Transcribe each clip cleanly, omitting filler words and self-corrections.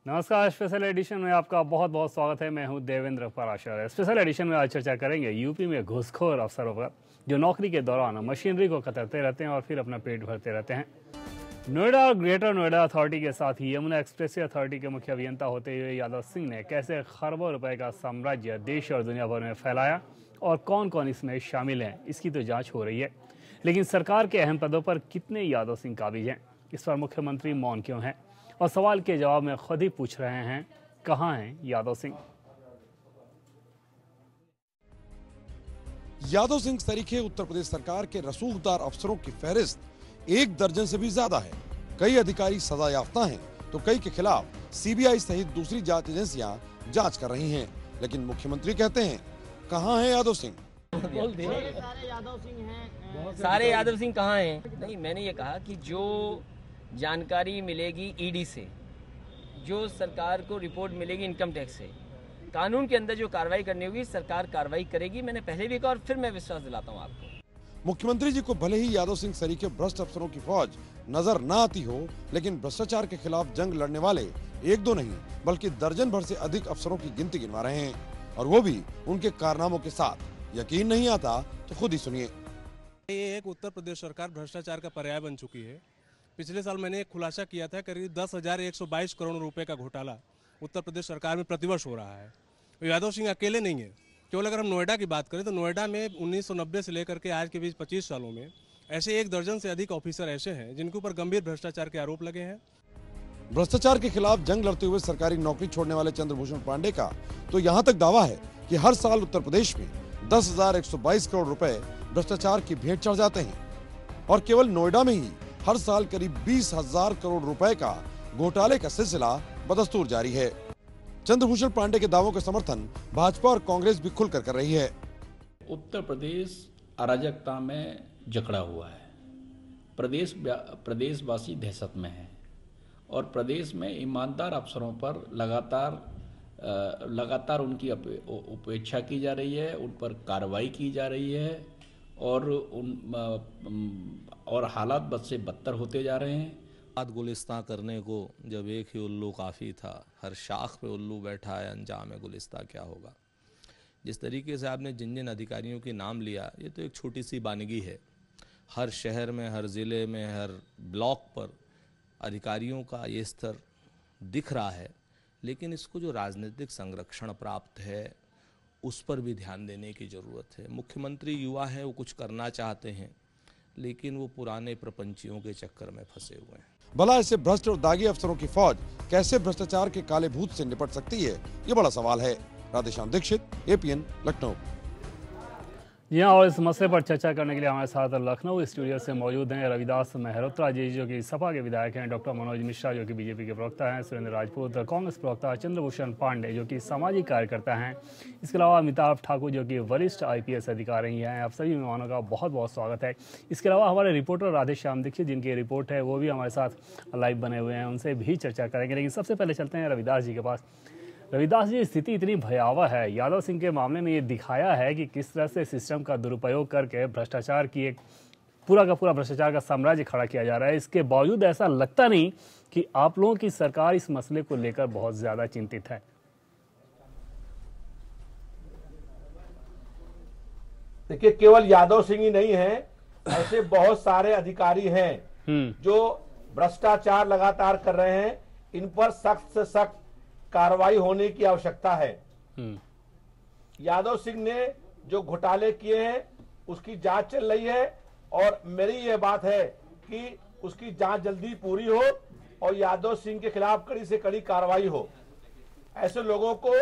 नमस्कार। Special edition में आपका बहुत बहुत स्वागत है। मैं हूं देवेंद्र पराशर। स्पेशल एडिशन में आज चर्चा करेंगे यूपी में घूसखोर अफसरों पर जो नौकरी के दौरान मशीनरी को कतरते रहते हैं और फिर अपना पेट भरते रहते हैं। नोएडा और ग्रेटर नोएडा अथॉरिटी के साथ ही यमुना एक्सप्रेस अथॉरिटी के मुख्य अभियंता होते हुए यादव सिंह ने कैसे खरबों रुपए का साम्राज्य देश और दुनिया भर में फैलाया और कौन कौन इसमें शामिल हैं, इसकी तो जांच हो रही है। लेकिन सरकार के अहम पदों पर कितने यादव सिंह काबिज हैं, इस पर मुख्यमंत्री मौन क्यों हैं? और सवाल के जवाब में खुद ही पूछ रहे हैं, कहां हैं यादव सिंह? यादव सिंह तरीके उत्तर प्रदेश सरकार के रसूखदार अफसरों की फहरिस्त 1 दर्जन से भी ज्यादा है। कई अधिकारी सजायाफ्ता हैं तो कई के खिलाफ सीबीआई सहित दूसरी जांच एजेंसियां जांच कर रही हैं। लेकिन मुख्यमंत्री कहते हैं, कहां हैं यादव सिंह? सारे यादव सिंह कहाँ हैं? नहीं, मैंने ये कहा कि जो जानकारी मिलेगी ईडी से, जो सरकार को रिपोर्ट मिलेगी इनकम टैक्स से, कानून के अंदर जो कार्रवाई करनी होगी सरकार कार्रवाई करेगी। मैंने पहले भी कहा और फिर मैं विश्वास दिलाता हूँ आपको। मुख्यमंत्री जी को भले ही यादव सिंह सरीखे भ्रष्ट अफसरों की फौज नजर न आती हो, लेकिन भ्रष्टाचार के खिलाफ जंग लड़ने वाले 1-2 नहीं बल्कि दर्जन भर से अधिक अफसरों की गिनती गिनवा रहे हैं, और वो भी उनके कारनामों के साथ। यकीन नहीं आता तो खुद ही सुनिए। ये एक उत्तर प्रदेश सरकार भ्रष्टाचार का पर्याय बन चुकी है। पिछले साल मैंने एक खुलासा किया था, करीब 10,122 करोड़ रुपए का घोटाला उत्तर प्रदेश सरकार में प्रतिवर्ष हो रहा है। यादव सिंह अकेले नहीं है। केवल अगर हम नोएडा की बात करें तो नोएडा में 1990 से लेकर के आज के बीच 25 सालों में ऐसे 1 दर्जन से अधिक ऑफिसर ऐसे हैं जिनके ऊपर गंभीर भ्रष्टाचार के आरोप लगे हैं। भ्रष्टाचार के खिलाफ जंग लड़ते हुए सरकारी नौकरी छोड़ने वाले चंद्रभूषण पांडे का तो यहाँ तक दावा है कि हर साल उत्तर प्रदेश में 10,122 करोड़ रुपए भ्रष्टाचार की भेंट चढ़ जाते हैं, और केवल नोएडा में ही हर साल करीब 20,000 करोड़ रुपए का घोटाले का सिलसिला बदस्तूर जारी है। चंद्रभूषण पांडे के दावों का समर्थन भाजपा और कांग्रेस भी खुलकर कर रही है। उत्तर प्रदेश अराजकता में जकड़ा हुआ है। प्रदेशवासी दहशत में है और प्रदेश में ईमानदार अफसरों पर लगातार उनकी उपेक्षा की जा रही है, उन पर कार्रवाई की जा रही है और हालात बद से बदतर होते जा रहे हैं। बात गुलिस्तां करने को जब एक ही उल्लू काफ़ी था, हर शाख पे उल्लू बैठा है, अंजाम है गुलिस्तां क्या होगा। जिस तरीके से आपने जिन जिन अधिकारियों के नाम लिया, ये तो एक छोटी सी वानगी है। हर शहर में, हर ज़िले में, हर ब्लॉक पर अधिकारियों का ये स्तर दिख रहा है, लेकिन इसको जो राजनीतिक संरक्षण प्राप्त है उस पर भी ध्यान देने की ज़रूरत है। मुख्यमंत्री युवा है, वो कुछ करना चाहते हैं, लेकिन वो पुराने प्रपंचियों के चक्कर में फंसे हुए हैं। भला ऐसे भ्रष्ट और दागी अफसरों की फौज कैसे भ्रष्टाचार के काले भूत से निपट सकती है, ये बड़ा सवाल है। राधेश्याम दीक्षित, APN, लखनऊ। जी हाँ, और इस मसले पर चर्चा करने के लिए हमारे साथ लखनऊ स्टूडियो से मौजूद हैं रविदास मेहरोत्रा जी जो कि सपा के विधायक हैं, डॉक्टर मनोज मिश्रा जो कि बीजेपी के प्रवक्ता हैं, सुरेंद्र राजपूत कांग्रेस प्रवक्ता, चंद्रभूषण पांडे जो कि सामाजिक कार्यकर्ता हैं, इसके अलावा अमिताभ ठाकुर जो कि वरिष्ठ IPS अधिकारी हैं। आप सभी मेहमानों का बहुत बहुत स्वागत है। इसके अलावा हमारे रिपोर्टर राधेश्याम दीक्षित जिनकी रिपोर्ट है वो भी हमारे साथ लाइव बने हुए हैं, उनसे भी चर्चा करेंगे। लेकिन सबसे पहले चलते हैं रविदास जी के पास। रविदास जी, स्थिति इतनी भयावह है, यादव सिंह के मामले में ये दिखाया है कि किस तरह से सिस्टम का दुरुपयोग करके भ्रष्टाचार की एक पूरा का पूरा भ्रष्टाचार का साम्राज्य खड़ा किया जा रहा है। इसके बावजूद ऐसा लगता नहीं कि आप लोगों की सरकार इस मसले को लेकर बहुत ज्यादा चिंतित है। देखिए, केवल यादव सिंह ही नहीं है, ऐसे बहुत सारे अधिकारी हैं जो भ्रष्टाचार लगातार कर रहे हैं। इन पर सख्त से सख्त कार्रवाई होने की आवश्यकता है। यादव सिंह ने जो घोटाले किए हैं उसकी जांच चल रही है और मेरी ये बात है कि उसकी जांच जल्दी पूरी हो और यादव सिंह के खिलाफ कड़ी से कड़ी कार्रवाई हो। ऐसे लोगों को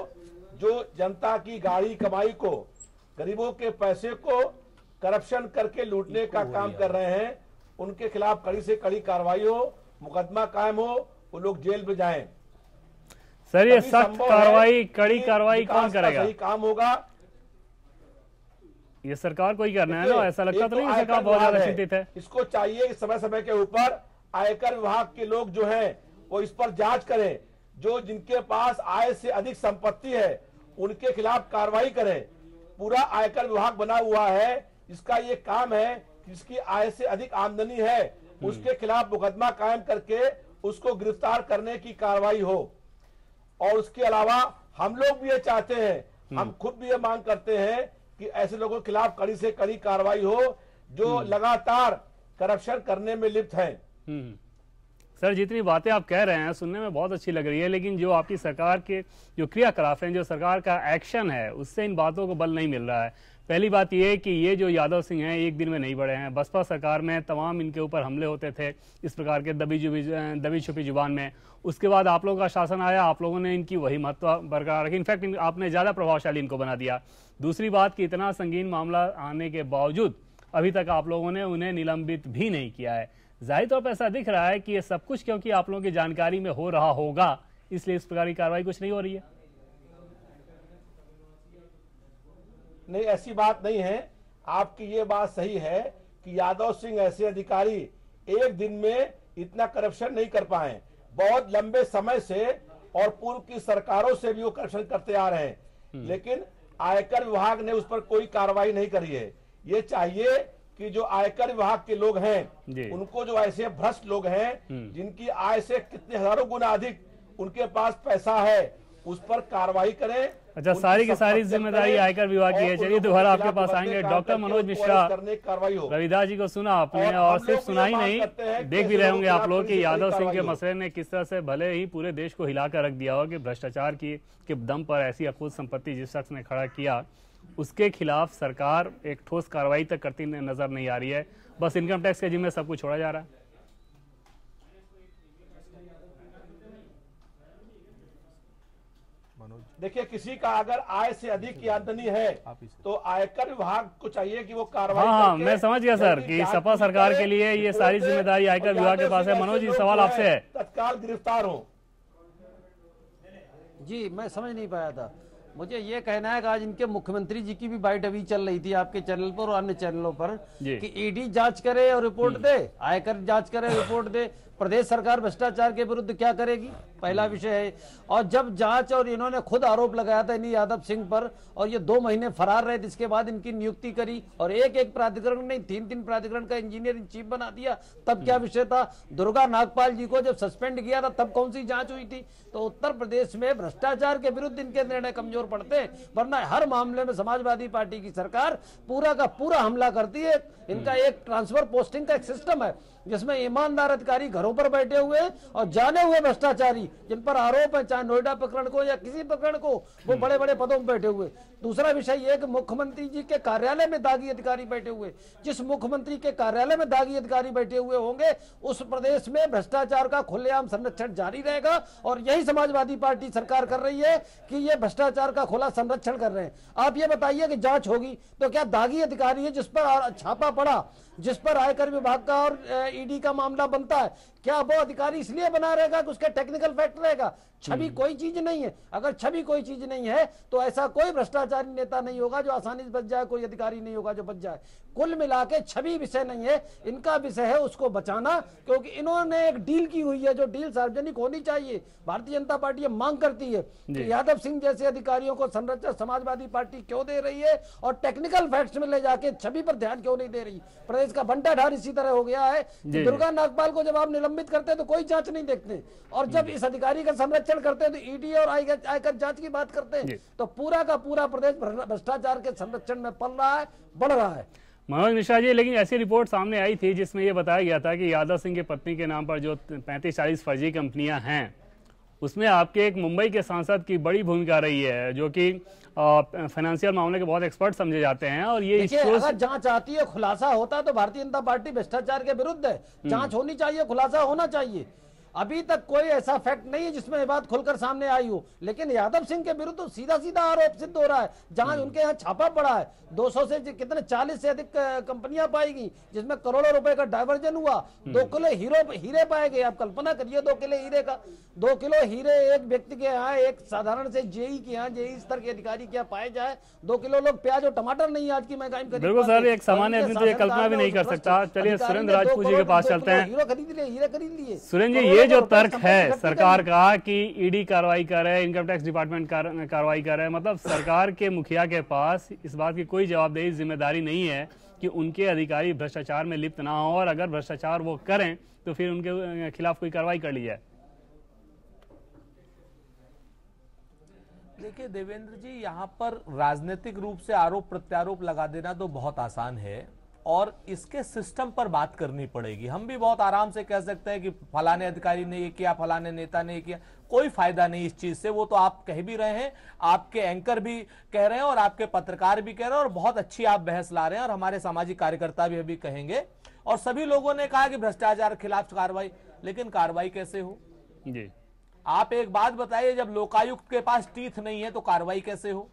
जो जनता की गाड़ी कमाई को, गरीबों के पैसे को करप्शन करके लूटने का काम कर रहे हैं, उनके खिलाफ कड़ी से कड़ी कार्रवाई हो, मुकदमा कायम हो, वो लोग जेल में जाएं। सर, ये सख्त कार्रवाई, कड़ी कार्रवाई कौन करेगा? सही काम होगा, ये सरकार को ही करना है ना। ऐसा लगता तो नहीं सरकार बहुत ज्यादा चिंतित है। इसको चाहिए कि समय समय के ऊपर आयकर विभाग के लोग जो हैं वो इस पर जांच करें, जो जिनके पास आय से अधिक संपत्ति है उनके खिलाफ कार्रवाई करें। पूरा आयकर विभाग बना हुआ है, इसका ये काम है कि जिसकी आय से अधिक आमदनी है उसके खिलाफ मुकदमा कायम करके उसको गिरफ्तार करने की कार्रवाई हो। और उसके अलावा हम लोग भी ये चाहते हैं, हम खुद भी ये मांग करते हैं कि ऐसे लोगों के खिलाफ कड़ी से कड़ी कार्रवाई हो जो लगातार करप्शन करने में लिप्त हैं। सर, जितनी बातें आप कह रहे हैं सुनने में बहुत अच्छी लग रही है, लेकिन जो आपकी सरकार के जो क्रियाकलाप हैं, जो सरकार का एक्शन है, उससे इन बातों को बल नहीं मिल रहा है। पहली बात यह है कि ये जो यादव सिंह हैं एक दिन में नहीं बढ़े हैं। बसपा सरकार में तमाम इनके ऊपर हमले होते थे इस प्रकार के दबी छुपी जुबान में। उसके बाद आप लोगों का शासन आया, आप लोगों ने इनकी वही महत्व बरकरार रखी, इनफैक्ट आपने ज़्यादा प्रभावशाली इनको बना दिया। दूसरी बात कि इतना संगीन मामला आने के बावजूद अभी तक आप लोगों ने उन्हें निलंबित भी नहीं किया है। जाहिर तौर पर ऐसा दिख रहा है कि ये सब कुछ क्योंकि आप लोगों की जानकारी में हो रहा होगा, इसलिए इस प्रकार की कार्रवाई कुछ नहीं हो रही है। नहीं, ऐसी बात नहीं है। आपकी ये बात सही है कि यादव सिंह ऐसे अधिकारी एक दिन में इतना करप्शन नहीं कर पाए। बहुत लंबे समय से और पूर्व की सरकारों से भी वो करप्शन करते आ रहे हैं, लेकिन आयकर विभाग ने उस पर कोई कार्रवाई नहीं करी है। ये चाहिए कि जो आयकर विभाग के लोग हैं उनको, जो ऐसे भ्रष्ट लोग हैं जिनकी आय से कितने हजारों गुना अधिक उनके पास पैसा है, उस पर कार्रवाई करें। अच्छा, सारी की सारी जिम्मेदारी आयकर विभाग की है। चलिए दोबारा आपके पास आएंगे। डॉक्टर मनोज मिश्रा, रविदास जी को सुना आपने, और सिर्फ सुना ही नहीं, देख भी रहे होंगे आप लोग कि यादव सिंह के मसले ने किस तरह से भले ही पूरे देश को हिलाकर रख दिया हो कि भ्रष्टाचार के दम पर ऐसी अकूत संपत्ति जिस शख्स ने खड़ा किया, उसके खिलाफ सरकार एक ठोस कार्रवाई तक करती नजर नहीं आ रही है। बस इनकम टैक्स के जिम्मे सब कुछ छोड़ा जा रहा है। देखिए, किसी का अगर आय से अधिक की आमदनी है तो आयकर विभाग को चाहिए कि वो कार्रवाई हाँ, मैं समझ गया सर कि सपा सरकार के लिए ये सारी जिम्मेदारी आयकर विभाग के पास है। मनोज जी, सवाल आपसे है। तत्काल गिरफ्तार हो। जी, मैं समझ नहीं पाया था। मुझे ये कहना है कि आज इनके मुख्यमंत्री जी की भी बाइट अभी चल रही थी आपके चैनल पर और अन्य चैनलों पर कि ईडी जांच करे और रिपोर्ट दे, आयकर जांच करे रिपोर्ट दे, प्रदेश सरकार भ्रष्टाचार के विरुद्ध क्या करेगी, पहला विषय है। और जब जांच, और इन्होंने खुद आरोप लगाया था इन्हीं यादव सिंह पर, और ये 2 महीने फरार रहे, जिसके बाद इनकी नियुक्ति करी और एक प्राधिकरण नहीं 3 प्राधिकरण का इंजीनियर इन चीफ बना दिया, तब क्या विषय था। दुर्गा नागपाल जी को जब सस्पेंड किया था तब कौन सी जांच हुई थी। तो उत्तर प्रदेश में भ्रष्टाचार के विरुद्ध इनके निर्णय कमजोर पड़ते हैं, वरना हर मामले में समाजवादी पार्टी की सरकार पूरा का पूरा हमला करती है। इनका एक ट्रांसफर पोस्टिंग का एक सिस्टम है जिसमें ईमानदार अधिकारी घरों पर बैठे हुए और जाने हुए भ्रष्टाचारी जिन पर आरोप है, चाहे नोएडा प्रकरण को या किसी प्रकरण को, वो बड़े बड़े पदों पर बैठे हुए। दूसरा विषय ये कि मुख्यमंत्री जी के कार्यालय में दागी अधिकारी बैठे हुए। जिस मुख्यमंत्री के कार्यालय में दागी अधिकारी बैठे हुए होंगे उस प्रदेश में भ्रष्टाचार का खुलेआम संरक्षण जारी रहेगा, और यही समाजवादी पार्टी सरकार कर रही है कि ये भ्रष्टाचार का खुला संरक्षण कर रहे हैं। आप ये बताइए कि जांच होगी तो क्या दागी अधिकारी है जिस पर छापा पड़ा, जिस पर आयकर विभाग का और ईडी का मामला बनता है, क्या वो अधिकारी इसलिए बना रहेगा कि उसका टेक्निकल फैक्ट रहेगा? छवि कोई चीज नहीं है। अगर छवि कोई चीज नहीं है तो ऐसा कोई भ्रष्टाचारी नेता नहीं होगा जो आसानी से बच जाए, कोई अधिकारी नहीं होगा जो बच जाए। कुल मिला के छवि विषय नहीं है, इनका विषय है उसको बचाना, क्योंकि इन्होंने एक डील की हुई है जो डील सार्वजनिक होनी चाहिए। भारतीय जनता पार्टी ये मांग करती है कि यादव सिंह जैसे अधिकारियों को संरक्षण समाजवादी पार्टी क्यों दे रही है और टेक्निकल फैक्ट्स में ले जाके छवि पर ध्यान क्यों नहीं दे रही। प्रदेश का बंटाढार इसी तरह हो गया है कि दुर्गा नागपाल को जब आप निलंबित करते हैं तो कोई जांच नहीं देखते, और जब इस अधिकारी का संरक्षण करते हैं तो ईडी और आयकर जांच की बात करते हैं। तो पूरा का पूरा प्रदेश भ्रष्टाचार के संरक्षण में पल रहा है, बढ़ रहा है। मनोज मिश्रा जी, लेकिन ऐसी रिपोर्ट सामने आई थी जिसमें यह बताया गया था कि यादव सिंह की पत्नी के नाम पर जो 35-40 फर्जी कंपनियां हैं उसमें आपके एक मुंबई के सांसद की बड़ी भूमिका रही है, जो कि फाइनेंशियल मामले के बहुत एक्सपर्ट समझे जाते हैं। और ये अगर जांच आती है, खुलासा होता तो भारतीय जनता पार्टी भ्रष्टाचार के विरुद्ध है। जांच होनी चाहिए, खुलासा होना चाहिए। अभी तक कोई ऐसा फैक्ट नहीं है जिसमें ये बात खुलकर सामने आई हो, लेकिन यादव सिंह के विरुद्ध तो सीधा सीधा आरोप सिद्ध हो रहा है। जहां उनके यहाँ छापा पड़ा है, 200 से कितने 40 से अधिक कंपनियां पाई गई जिसमें करोड़ों रुपए का डाइवर्जन हुआ। 2 किलो हीरे पाए गए। आप कल्पना करिए 2 किलो हीरे का, 2 किलो हीरे एक व्यक्ति के यहाँ, एक साधारण से जेई के यहाँ, जेई स्तर के अधिकारी क्या पाए जाए। 2 किलो लोग प्याज और टमाटर नहीं आज की महंगाई में। बिल्कुल सर, एक सामान्य आदमी तो ये कल्पना भी नहीं कर सकता। चलिए सुरेंद्र राजपूत जी के पास चलते हैं। हीरो खरीद लिए, हीरे खरीद लिए। सुरेंद्र जी, ये जो तर्क है सरकार का कि ईडी कार्रवाई करे, इनकम टैक्स डिपार्टमेंट कार्रवाई करे, मतलब सरकार के मुखिया के पास इस बात की कोई जवाबदेही जिम्मेदारी नहीं है कि उनके अधिकारी भ्रष्टाचार में लिप्त ना हो, और अगर भ्रष्टाचार वो करें तो फिर उनके खिलाफ कोई कार्रवाई कर ली जाए। देखिए देवेंद्र जी, यहाँ पर राजनीतिक रूप से आरोप प्रत्यारोप लगा देना तो बहुत आसान है और इसके सिस्टम पर बात करनी पड़ेगी। हम भी बहुत आराम से कह सकते हैं कि फलाने अधिकारी ने ये किया, फलाने नेता ने ये किया, कोई फायदा नहीं इस चीज से। वो तो आप कह भी रहे हैं, आपके एंकर भी कह रहे हैं और आपके पत्रकार भी कह रहे हैं और बहुत अच्छी आप बहस ला रहे हैं और हमारे सामाजिक कार्यकर्ता भी अभी कहेंगे और सभी लोगों ने कहा कि भ्रष्टाचार के खिलाफ कार्रवाई, लेकिन कार्रवाई कैसे हो जी? आप एक बात बताइए, जब लोकायुक्त के पास टीथ नहीं है तो कार्रवाई कैसे हो?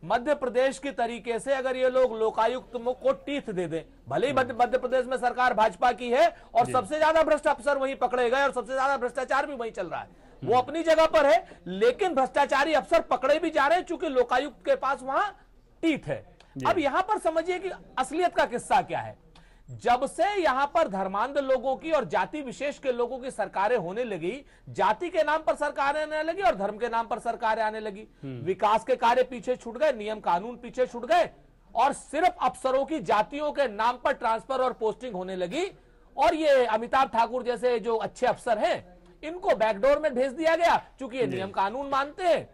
मध्य प्रदेश की तरीके से अगर ये लोग लोकायुक्त को टीथ दे दें, भले ही मध्य प्रदेश में सरकार भाजपा की है और सबसे ज्यादा भ्रष्ट अफसर वहीं पकड़े गए और सबसे ज्यादा भ्रष्टाचार भी वहीं चल रहा है, वो अपनी जगह पर है, लेकिन भ्रष्टाचारी अफसर पकड़े भी जा रहे हैं चूंकि लोकायुक्त के पास वहां टीथ है। अब यहां पर समझिए कि असलियत का किस्सा क्या है। जब से यहां पर धर्मांध लोगों की और जाति विशेष के लोगों की सरकारें होने लगी, जाति के नाम पर सरकारें आने लगी और धर्म के नाम पर सरकारें आने लगी, विकास के कार्य पीछे छूट गए, नियम कानून पीछे छूट गए और सिर्फ अफसरों की जातियों के नाम पर ट्रांसफर और पोस्टिंग होने लगी और ये अमिताभ ठाकुर जैसे जो अच्छे अफसर हैं इनको बैकडोर में भेज दिया गया चूंकि ये नियम कानून मानते हैं।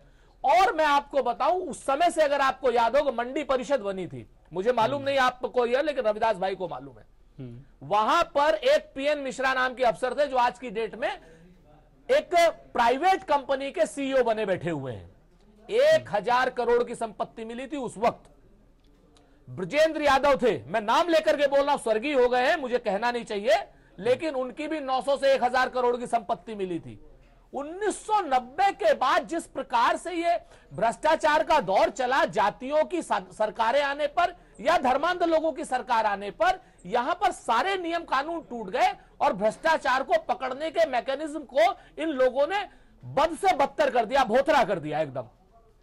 और मैं आपको बताऊं, उस समय से अगर आपको याद होगा मंडी परिषद बनी थी, मुझे मालूम नहीं आपको यह, लेकिन रविदास भाई को मालूम है। वहां पर एक पीएन मिश्रा नाम के अफसर थे जो आज की डेट में एक प्राइवेट कंपनी के सीईओ बने बैठे हुए हैं। 1000 करोड़ की संपत्ति मिली थी उस वक्त। ब्रजेंद्र यादव थे, मैं नाम लेकर के बोल रहा हूं, स्वर्गीय हो गए हैं, मुझे कहना नहीं चाहिए, लेकिन उनकी भी 900 से 1000 करोड़ की संपत्ति मिली थी। 1990 के बाद जिस प्रकार से ये भ्रष्टाचार का दौर चला, जातियों की सरकारें आने पर या धर्मांध लोगों की सरकार आने पर यहां पर सारे नियम कानून टूट गए और भ्रष्टाचार को पकड़ने के मैकेनिज्म को इन लोगों ने बद से बदतर कर दिया, भोथरा कर दिया एकदम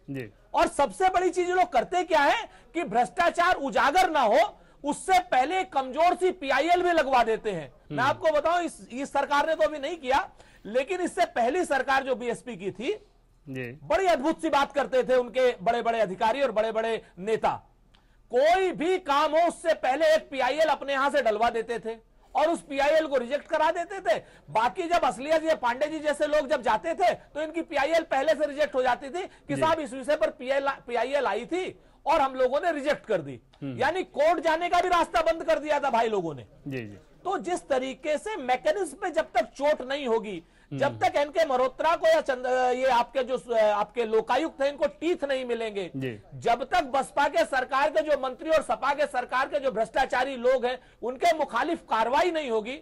जी। और सबसे बड़ी चीज लोग करते क्या है कि भ्रष्टाचार उजागर ना हो उससे पहले कमजोर सी पीआईएल भी लगवा देते हैं। मैं आपको बताऊं, इस सरकार ने तो अभी नहीं किया, लेकिन इससे पहली सरकार जो बीएसपी की थी जी, बड़ी अद्भुत सी बात करते थे उनके बड़े बड़े अधिकारी और बड़े बड़े नेता। कोई भी काम हो उससे पहले एक पीआईएल अपने यहां से डलवा देते थे और उस पीआईएल को रिजेक्ट करा देते थे। बाकी जब असलियत ये पांडे जी जैसे लोग जब जाते थे तो इनकी पीआईएल पहले से रिजेक्ट हो जाती थी कि साहब इस विषय पर पीआईएल आई थी और हम लोगों ने रिजेक्ट कर दी, यानी कोर्ट जाने का भी रास्ता बंद कर दिया था भाई लोगों ने। जी जी। तो जिस तरीके से मैकेनिज्म पे जब तक चोट नहीं होगी, जब तक एनके मल्होत्रा को या ये आपके जो आपके लोकायुक्त हैं इनको टीथ नहीं मिलेंगे, जब तक बसपा के सरकार के जो मंत्री और सपा के सरकार के जो भ्रष्टाचारी लोग हैं उनके मुखालिफ कार्रवाई नहीं होगी,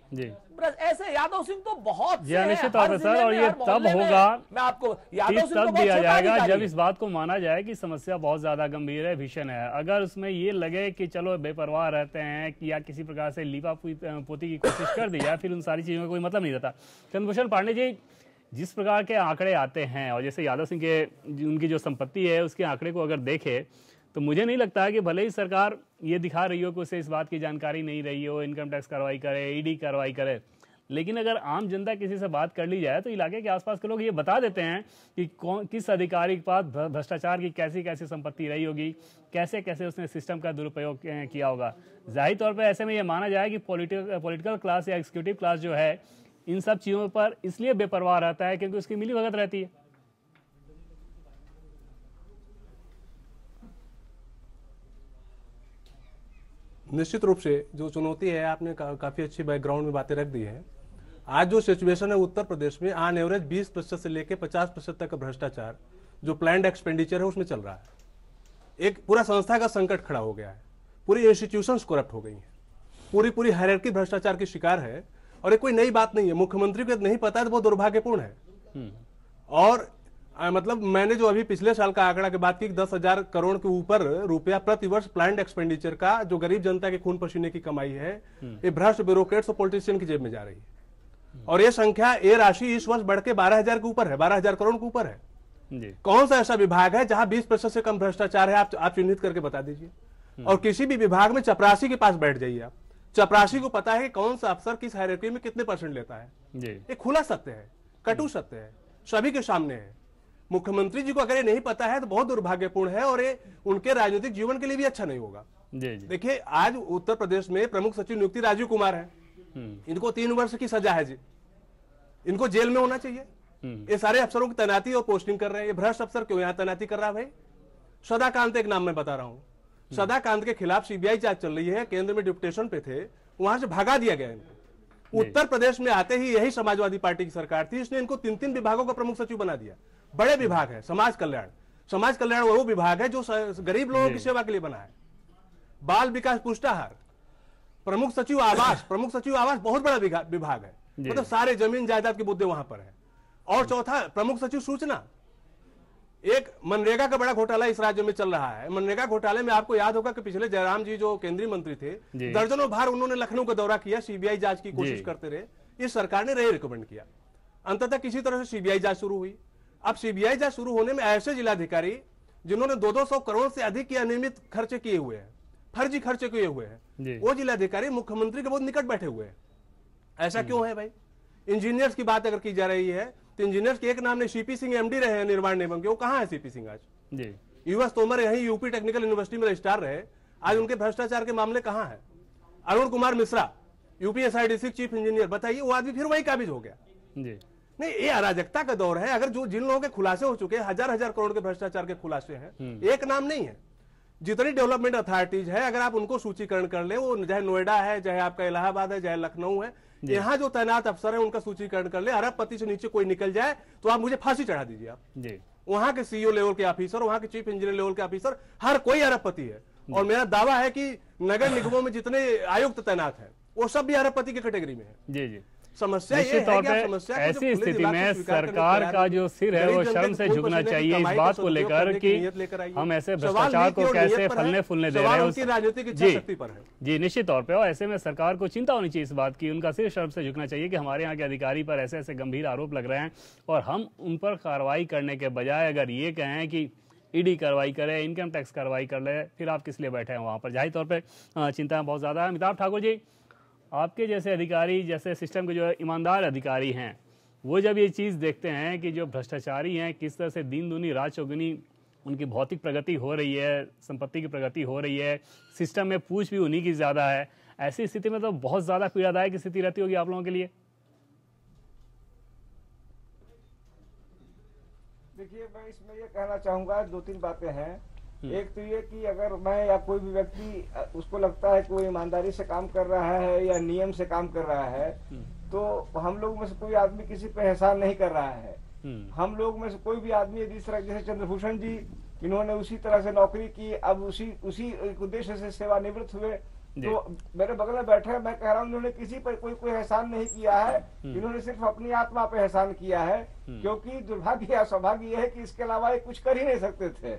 ऐसे यादव सिंह तो बहुत निश्चित तौर पर सर, और ये तब होगा, मैं आपको यादव सिंह तब दिया जाएगा जब इस बात को माना जाए कि समस्या बहुत ज्यादा गंभीर है, भीषण है। अगर उसमें ये लगे कि चलो बेपरवाह रहते हैं कि या किसी प्रकार से लीपा पोती की कोशिश कर दी जाए, फिर उन सारी चीजों का कोई मतलब नहीं रहता। चंद्रभूषण पांडे जी, जिस प्रकार के आंकड़े आते हैं और जैसे यादव सिंह के उनकी जो संपत्ति है उसके आंकड़े को अगर देखे तो मुझे नहीं लगता है कि भले ही सरकार ये दिखा रही हो कि उसे इस बात की जानकारी नहीं रही हो, इनकम टैक्स कार्रवाई करे, ईडी कार्रवाई करे, लेकिन अगर आम जनता किसी से बात कर ली जाए तो इलाके के आसपास के लोग ये बता देते हैं कि किस अधिकारी के पास भ्रष्टाचार की कैसी कैसी संपत्ति रही होगी, कैसे कैसे उसने सिस्टम का दुरुपयोग किया होगा। जाहिर तौर पर ऐसे में ये माना जाए कि पॉलिटिकल क्लास या एग्जीक्यूटिव क्लास जो है इन सब चीजों पर इसलिए बेपरवाह रहता है क्योंकि उसकी मिलीभगत रहती है। निश्चित रूप से जो चुनौती है, आपने काफी अच्छी बैकग्राउंड में बातें रख दी है। आज जो सिचुएशन है उत्तर प्रदेश में, ऑन एवरेज 20% से लेकर 50% तक का भ्रष्टाचार जो प्लान्ड एक्सपेंडिचर है उसमें चल रहा है। एक पूरा संस्था का संकट खड़ा हो गया है, पूरी इंस्टीट्यूशंस करप्ट हो गई हैं, पूरी हायरार्की भ्रष्टाचार की शिकार है। और ये कोई नई बात नहीं है, मुख्यमंत्री को नहीं पता है तो वो दुर्भाग्यपूर्ण है। और मतलब मैंने जो अभी पिछले साल का आंकड़ा की बात की, 10,000 करोड़ के ऊपर रुपया प्रति वर्ष प्लान्ड एक्सपेंडिचर का जो गरीब जनता के खून पसीने की कमाई है, ये भ्रष्ट ब्यूरोक्रेट्स और पॉलिटिशियन की जेब में जा रही है। और ये संख्या, ये राशि इस वर्ष बढ़ के 12,000 के ऊपर है, 12,000 करोड़ के ऊपर है। कौन सा ऐसा विभाग है जहां 20% से कम भ्रष्टाचार है? आप चिन्हित करके बता दीजिए। और किसी भी विभाग में चपरासी के पास बैठ जाइए आप, चपरासी को पता है कौन सा अफसर किस हायरार्की में कितने % लेता है। ये खुला सत्य है, कटु सत्य है, सभी के सामने है। मुख्यमंत्री जी को अगर ये नहीं पता है तो बहुत दुर्भाग्यपूर्ण है और ये उनके राजनीतिक जीवन के लिए भी अच्छा नहीं होगा। देखिए, आज उत्तर प्रदेश में प्रमुख सचिव नियुक्ति राजीव कुमार है, इनको 3 वर्ष की सजा है जी, इनको जेल में होना चाहिए। ये सारे अफसरों की तैनाती और पोस्टिंग कर रहे हैं। ये भ्रष्ट अफसर क्यों यहाँ तैनाती कर रहा है भाई? सदाकांत एक नाम मैं बता रहा हूं। सदाकांत के खिलाफ सीबीआई जांच चल रही है, केंद्र में डिप्यूटेशन पे थे, वहां से भगा दिया गया इनको। उत्तर प्रदेश में आते ही यही समाजवादी पार्टी की सरकार थी, इसने इनको 3-3 विभागों का प्रमुख सचिव बना दिया। बड़े विभाग है समाज कल्याण। समाज कल्याण वो विभाग है जो गरीब लोगों की सेवा के लिए बना है। बाल विकास पुष्टाहार, प्रमुख सचिव आवास, प्रमुख सचिव आवास बहुत बड़ा विभाग है, मतलब सारे जमीन जायदाद के मुद्दे वहां पर है। और चौथा प्रमुख सचिव सूचना। एक मनरेगा का बड़ा घोटाला इस राज्य में चल रहा है। मनरेगा घोटाले में आपको याद होगा कि पिछले जयराम जी जो केंद्रीय मंत्री थे, दर्जनों बार उन्होंने लखनऊ का दौरा किया, सीबीआई जांच की कोशिश करते रहे। इस सरकार ने रही रिकमेंड किया, अंततः किसी तरह से सीबीआई जांच शुरू हुई। अब सीबीआई जांच शुरू होने में ऐसे जिलाधिकारी जिन्होंने 200 करोड़ से अधिक के अनियमित खर्चे किए हुए हैं, फर्जी खर्चे किए हुए हैं, वो जिलाधिकारी मुख्यमंत्री के बहुत निकट बैठे हुए हैं। ऐसा क्यों है भाई? इंजीनियर्स की बात अगर की जा रही है तो इंजीनियर्स के एक नाम ने सीपी सिंह एमडी रहे हैं निर्माण निगम के, वो कहां है सीपी सिंह आज? यूएस तोमर यही यूपी टेक्निकल यूनिवर्सिटी में रजिस्ट्रार रहे, आज उनके भ्रष्टाचार के मामले कहां है? Arun Kumar Mishra UPSIDC chief engineer, बताइए वो आदमी फिर वही काबिज हो गया। नहीं, ये अराजकता का दौर है। अगर जो जिन लोगों के खुलासे हो चुके हैं, हजार करोड़ के भ्रष्टाचार के खुलासे हैं, एक नाम नहीं है। जितनी डेवलपमेंट अथॉरिटीज है अगर आप उनको सूचीकरण कर ले, वो चाहे नोएडा है, चाहे आपका इलाहाबाद है, चाहे लखनऊ है, यहाँ जो तैनात अफसर है उनका सूचीकरण कर ले, अरबपति से नीचे कोई निकल जाए तो आप मुझे फांसी चढ़ा दीजिए। आप वहां के सीईओ लेवल के ऑफिसर, वहां के चीफ इंजीनियर लेवल के ऑफिसर, हर कोई अरबपति है। और मेरा दावा है कि नगर निगमों में जितने आयुक्त तैनात है वो सब भी अरबपति की कैटेगरी में है। समस्या ये है कि समस्या ऐसी स्थिति में सरकार का जो सिर है वो शर्म से झुकना चाहिए इस बात को लेकर कि हम ऐसे भ्रष्टाचार को कैसे फलने फूलने दे रहे हैं। राजनीतिक इच्छाशक्ति पर है जी, निश्चित तौर पे। और ऐसे में सरकार को चिंता होनी चाहिए इस बात की, उनका सिर शर्म से झुकना चाहिए कि हमारे यहाँ के अधिकारी पर ऐसे ऐसे गंभीर आरोप लग रहे हैं और हम उन पर कार्रवाई करने के बजाय अगर ये कहें कि ईडी कार्रवाई करे, इनकम टैक्स कार्रवाई कर ले, फिर आप किस लिए बैठे हैं वहाँ पर? जाहिर तौर पर चिंता बहुत ज़्यादा है। अमिताभ ठाकुर जी, आपके जैसे अधिकारी, जैसे सिस्टम के जो ईमानदार अधिकारी हैं, वो जब ये चीज़ देखते हैं कि जो भ्रष्टाचारी हैं किस तरह से दिन दूनी रात चौगुनी उनकी भौतिक प्रगति हो रही है, संपत्ति की प्रगति हो रही है, सिस्टम में पूछ भी उन्हीं की ज़्यादा है, ऐसी स्थिति में तो बहुत ज़्यादा पीड़ादायक स्थिति रहती होगी आप लोगों के लिए। देखिए, मैं इसमें ये कहना चाहूँगा, 2-3 बातें हैं। एक तो ये कि अगर मैं या कोई भी व्यक्ति उसको लगता है कि वो ईमानदारी से काम कर रहा है या नियम से काम कर रहा है, तो हम लोग में से कोई आदमी किसी पे एहसान नहीं कर रहा है। हम लोग में से कोई भी आदमी यदि इस तरह, जैसे चंद्रभूषण जी, इन्होंने उसी तरह से नौकरी की, अब उसी उद्देश्य से सेवानिवृत्त हुए, तो मेरे बगल में बैठे, मैं कह रहा हूँ इन्होंने किसी पर कोई एहसान नहीं किया है, इन्होंने सिर्फ अपनी आत्मा पे एहसान किया है। क्योंकि दुर्भाग्य या सौभाग्य यह है कि इसके अलावा ये कुछ कर ही नहीं सकते थे।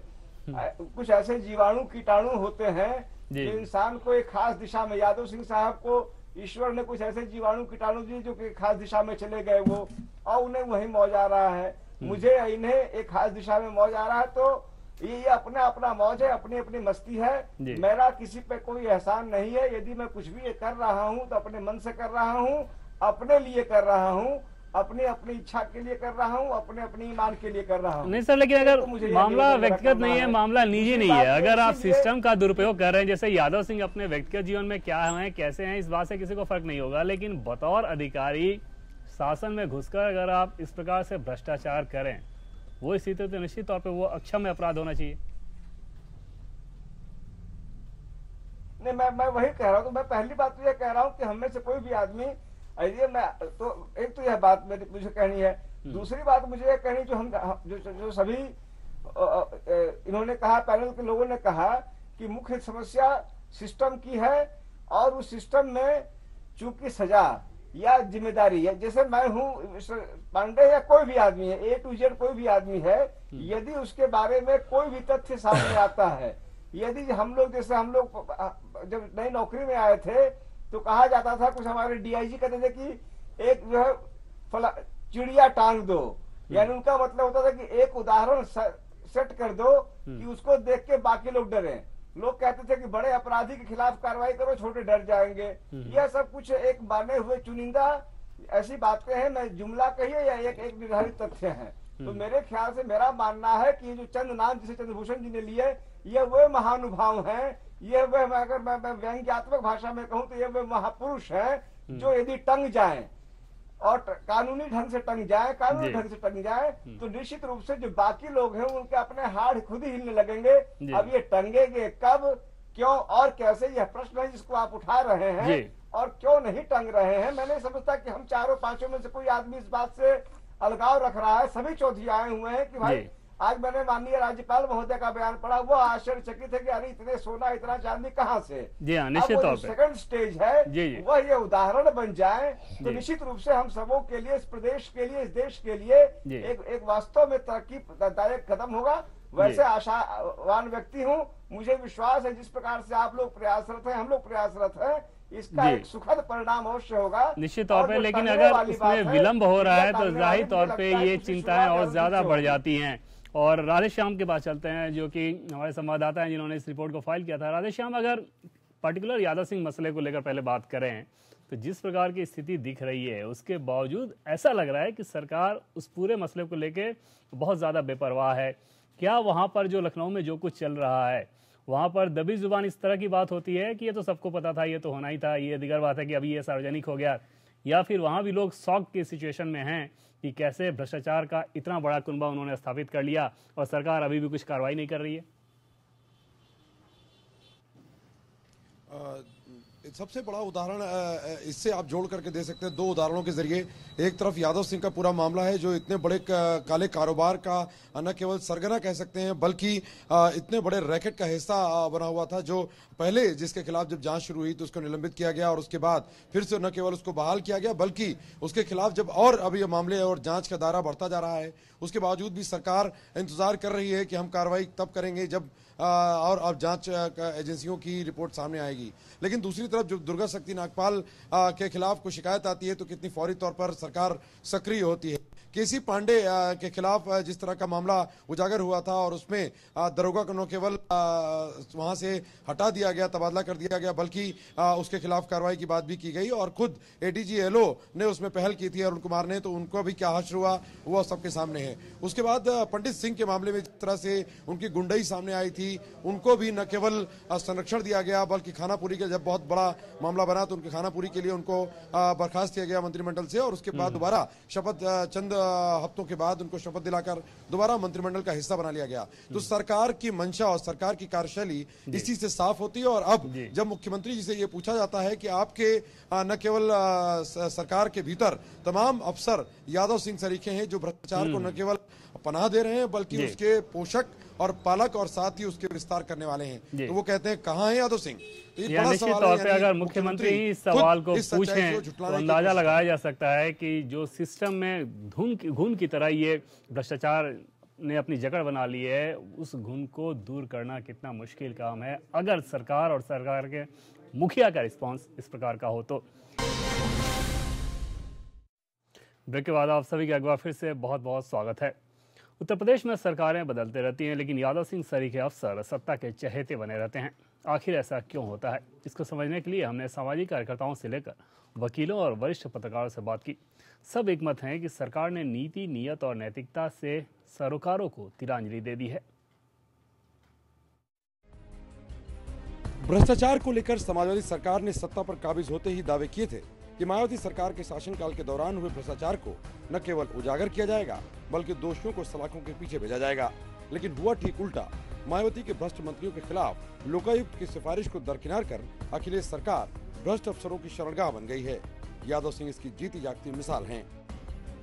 कुछ ऐसे जीवाणु कीटाणु होते हैं जो इंसान को एक खास दिशा में, यादव सिंह साहब को ईश्वर ने कुछ ऐसे जीवाणु कीटाणु दिए जो कि खास दिशा में चले गए वो, और उन्हें वही मौज आ रहा है, मुझे इन्हें एक खास दिशा में मौज आ रहा है। तो ये अपना अपना मौज है, अपनी अपनी मस्ती है, मेरा किसी पे कोई एहसान नहीं है। यदि मैं कुछ भी कर रहा हूँ तो अपने मन से कर रहा हूँ, अपने लिए कर रहा हूँ, अपनी अपनी इच्छा के लिए कर रहा हूँ, अपने अपनी ईमान के लिए कर रहा हूँ। नहीं सर, लेकिन अगर तो मामला व्यक्तिगत नहीं है, मामला निजी नहीं है, अगर आप सिस्टम का दुरुपयोग कर रहे हैं, जैसे यादव सिंह अपने व्यक्तिगत जीवन में क्या है, कैसे हैं, इस बात से किसी को फर्क नहीं होगा, लेकिन बतौर अधिकारी शासन में घुसकर अगर आप इस प्रकार से भ्रष्टाचार करें, वो स्थिति तो निश्चित तौर पर वो अक्षम्य अपराध होना चाहिए। नहीं, मैं वही कह रहा हूँ। तो मैं पहली बात तो यह कह रहा हूँ कि हम में से कोई भी आदमी, मैं तो एक तो यह बात मुझे कहनी है। दूसरी बात मुझे यह कहनी, जो सभी इन्होंने कहा, पैनल के लोगों ने कहा कि मुख्य समस्या सिस्टम की है और उस सिस्टम में चूंकि सजा या जिम्मेदारी है, जैसे मैं हूँ पांडे या कोई भी आदमी है, A to Z कोई भी आदमी है, यदि उसके बारे में कोई भी तथ्य सामने आता है, यदि हम लोग, जैसे हम लोग जब नई नौकरी में आए थे तो कहा जाता था, कुछ हमारे डीआईजी कहते थे कि एक जो है चिड़िया टांग दो, यानी उनका मतलब होता था कि एक उदाहरण सेट कर दो कि उसको देख के बाकी लोग डरे। लोग कहते थे कि बड़े अपराधी के खिलाफ कार्रवाई करो, छोटे डर जाएंगे। यह सब कुछ एक माने हुए चुनिंदा ऐसी बातें हैं, मैं जुमला कहिए या एक निर्धारित तथ्य है। तो मेरे ख्याल से मेरा मानना है कि जो चंद नाम जिसे चंद्रभूषण जी ने लिए, ये वे महानुभाव हैं, ये वे, अगर मैं व्यंग्यात्मक भाषा में कहूँ तो ये वे महापुरुष हैं जो यदि टंग जाएं और कानूनी ढंग से टंग जाए, कानूनी ढंग से टंग जाए, तो निश्चित रूप से जो बाकी लोग हैं उनके अपने हाथ खुद ही हिलने लगेंगे। अब ये टंगेंगे कब, क्यों और कैसे, यह प्रश्न है जिसको आप उठा रहे हैं। और क्यों नहीं टंग रहे हैं, मैं नहीं समझता कि हम चारों पांचों में से कोई आदमी इस बात से अलगाव रख रहा है। सभी चौधरी आए हुए हैं कि भाई, आज मैंने माननीय राज्यपाल महोदय का बयान पढ़ा, वो आश्चर्यचकित है कि अरे इतने सोना इतना चांदी कहाँ से। निश्चित तौर पे सेकंड स्टेज है वह ये उदाहरण बन जाए तो निश्चित रूप से हम सबों के लिए, इस प्रदेश के लिए, इस देश के लिए एक वास्तव में तरक्की दायक कदम होगा। वैसे आशावान व्यक्ति हूँ, मुझे विश्वास है जिस प्रकार से आप लोग प्रयासरत हैं, हम लोग प्रयासरत हैं, इसका एक सुखद परिणाम अवश्य होगा निश्चित तौर पे। लेकिन अगर इसमें विलंब हो रहा है तो जाहिर तौर पे ये चिंताएं और ज्यादा बढ़ जाती हैं। और राधेश्याम के पास चलते हैं, जो कि हमारे संवाददाता हैं जिन्होंने इस रिपोर्ट को फाइल किया था। राधेश्याम, अगर पर्टिकुलर यादव सिंह मसले को लेकर पहले बात करें तो जिस प्रकार की स्थिति दिख रही है उसके बावजूद ऐसा लग रहा है कि सरकार उस पूरे मसले को लेकर बहुत ज़्यादा बेपरवाह है। क्या वहाँ पर जो लखनऊ में जो कुछ चल रहा है वहाँ पर दबी जुबान इस तरह की बात होती है कि ये तो सबको पता था, ये तो होना ही था, ये दिगर बात है कि अभी ये सार्वजनिक हो गया, या फिर वहाँ भी लोग शॉक की सिचुएशन में हैं कि कैसे भ्रष्टाचार का इतना बड़ा कुनबा उन्होंने स्थापित कर लिया और सरकार अभी भी कुछ कार्रवाई नहीं कर रही है? सबसे बड़ा उदाहरण इससे आप जोड़ करके दे सकते हैं दो उदाहरणों के जरिए। एक तरफ यादव सिंह का पूरा मामला है जो इतने बड़े काले कारोबार का न केवल सरगना कह सकते हैं बल्कि इतने बड़े रैकेट का हिस्सा बना हुआ था, जो पहले जिसके खिलाफ जब जांच शुरू हुई तो उसको निलंबित किया गया और उसके बाद फिर से न केवल उसको बहाल किया गया बल्कि उसके खिलाफ जब और अभी ये मामले और जांच का दायरा बढ़ता जा रहा है, उसके बावजूद भी सरकार इंतजार कर रही है कि हम कार्रवाई तब करेंगे जब और अब जांच एजेंसियों की रिपोर्ट सामने आएगी। लेकिन दूसरी तरफ जब दुर्गा शक्ति नागपाल के खिलाफ कोई शिकायत आती है तो कितनी फौरी तौर पर सरकार सक्रिय होती है। केसी पांडे के खिलाफ जिस तरह का मामला उजागर हुआ था और उसमें दरोगा को न केवल वहां से हटा दिया गया, तबादला कर दिया गया, बल्कि उसके खिलाफ कार्रवाई की बात भी की गई और खुद एडीजी एलओ ने उसमें पहल की थी अरुण कुमार ने, तो उनको भी क्या हश्र हुआ वो सबके सामने है। उसके बाद पंडित सिंह के मामले में जिस तरह से उनकी गुंडई सामने आई थी, उनको भी न केवल संरक्षण दिया गया बल्कि खानापुरी का जब बहुत बड़ा मामला बना तो उनके खानापुरी के लिए उनको बर्खास्त किया गया मंत्रिमंडल से और उसके बाद दोबारा शपथ चंद हफ्तों के बाद उनको शपथ दिलाकर दोबारा मंत्रिमंडल का हिस्सा बना लिया गया। तो सरकार की मंशा और सरकार की कार्यशैली इसी से साफ होती है। और अब जब मुख्यमंत्री जी से ये पूछा जाता है कि आपके न केवल सरकार के भीतर तमाम अफसर यादव सिंह सरीखे हैं जो भ्रष्टाचार को न केवल पनाह दे रहे हैं बल्कि उसके पोषक और पालक और साथ ही उसके विस्तार करने वाले हैं, तो वो कहते हैं कहाँ है यादव सिंह। निश्चित तौर पे अगर मुख्यमंत्री इस सवाल को पूछें तो अंदाजा लगाया जा सकता है कि जो सिस्टम में घुन की तरह ये भ्रष्टाचार ने अपनी जकड़ बना ली है, उस घुन को दूर करना कितना मुश्किल काम है अगर सरकार और सरकार के मुखिया का रिस्पांस इस प्रकार का हो तो। ब्रेक के बाद आप सभी का एक बार फिर से बहुत बहुत स्वागत है। उत्तर प्रदेश में सरकारें बदलते रहती हैं लेकिन यादव सिंह सरीखे अफसर सत्ता के चहेते बने रहते हैं। आखिर ऐसा क्यों होता है, इसको समझने के लिए हमने सामाजिक कार्यकर्ताओं से लेकर वकीलों और वरिष्ठ पत्रकारों से बात की। सब एक मत हैं कि सरकार ने नीति, नियत और नैतिकता से सरोकारों को तिलांजलि दे दी है। भ्रष्टाचार को लेकर समाजवादी सरकार ने सत्ता पर काबिज होते ही दावे किए थे कि मायावती सरकार के शासनकाल के दौरान हुए भ्रष्टाचार को न केवल उजागर किया जाएगा बल्कि दोषियों को सलाखों के पीछे भेजा जाएगा। लेकिन हुआ ठीक उल्टा। मायावती के भ्रष्ट मंत्रियों के खिलाफ लोकायुक्त की सिफारिश को दरकिनार कर अखिलेश सरकार भ्रष्ट अफसरों की शरणगाह बन गई है। यादव सिंह इसकी जीती जागती मिसाल हैं।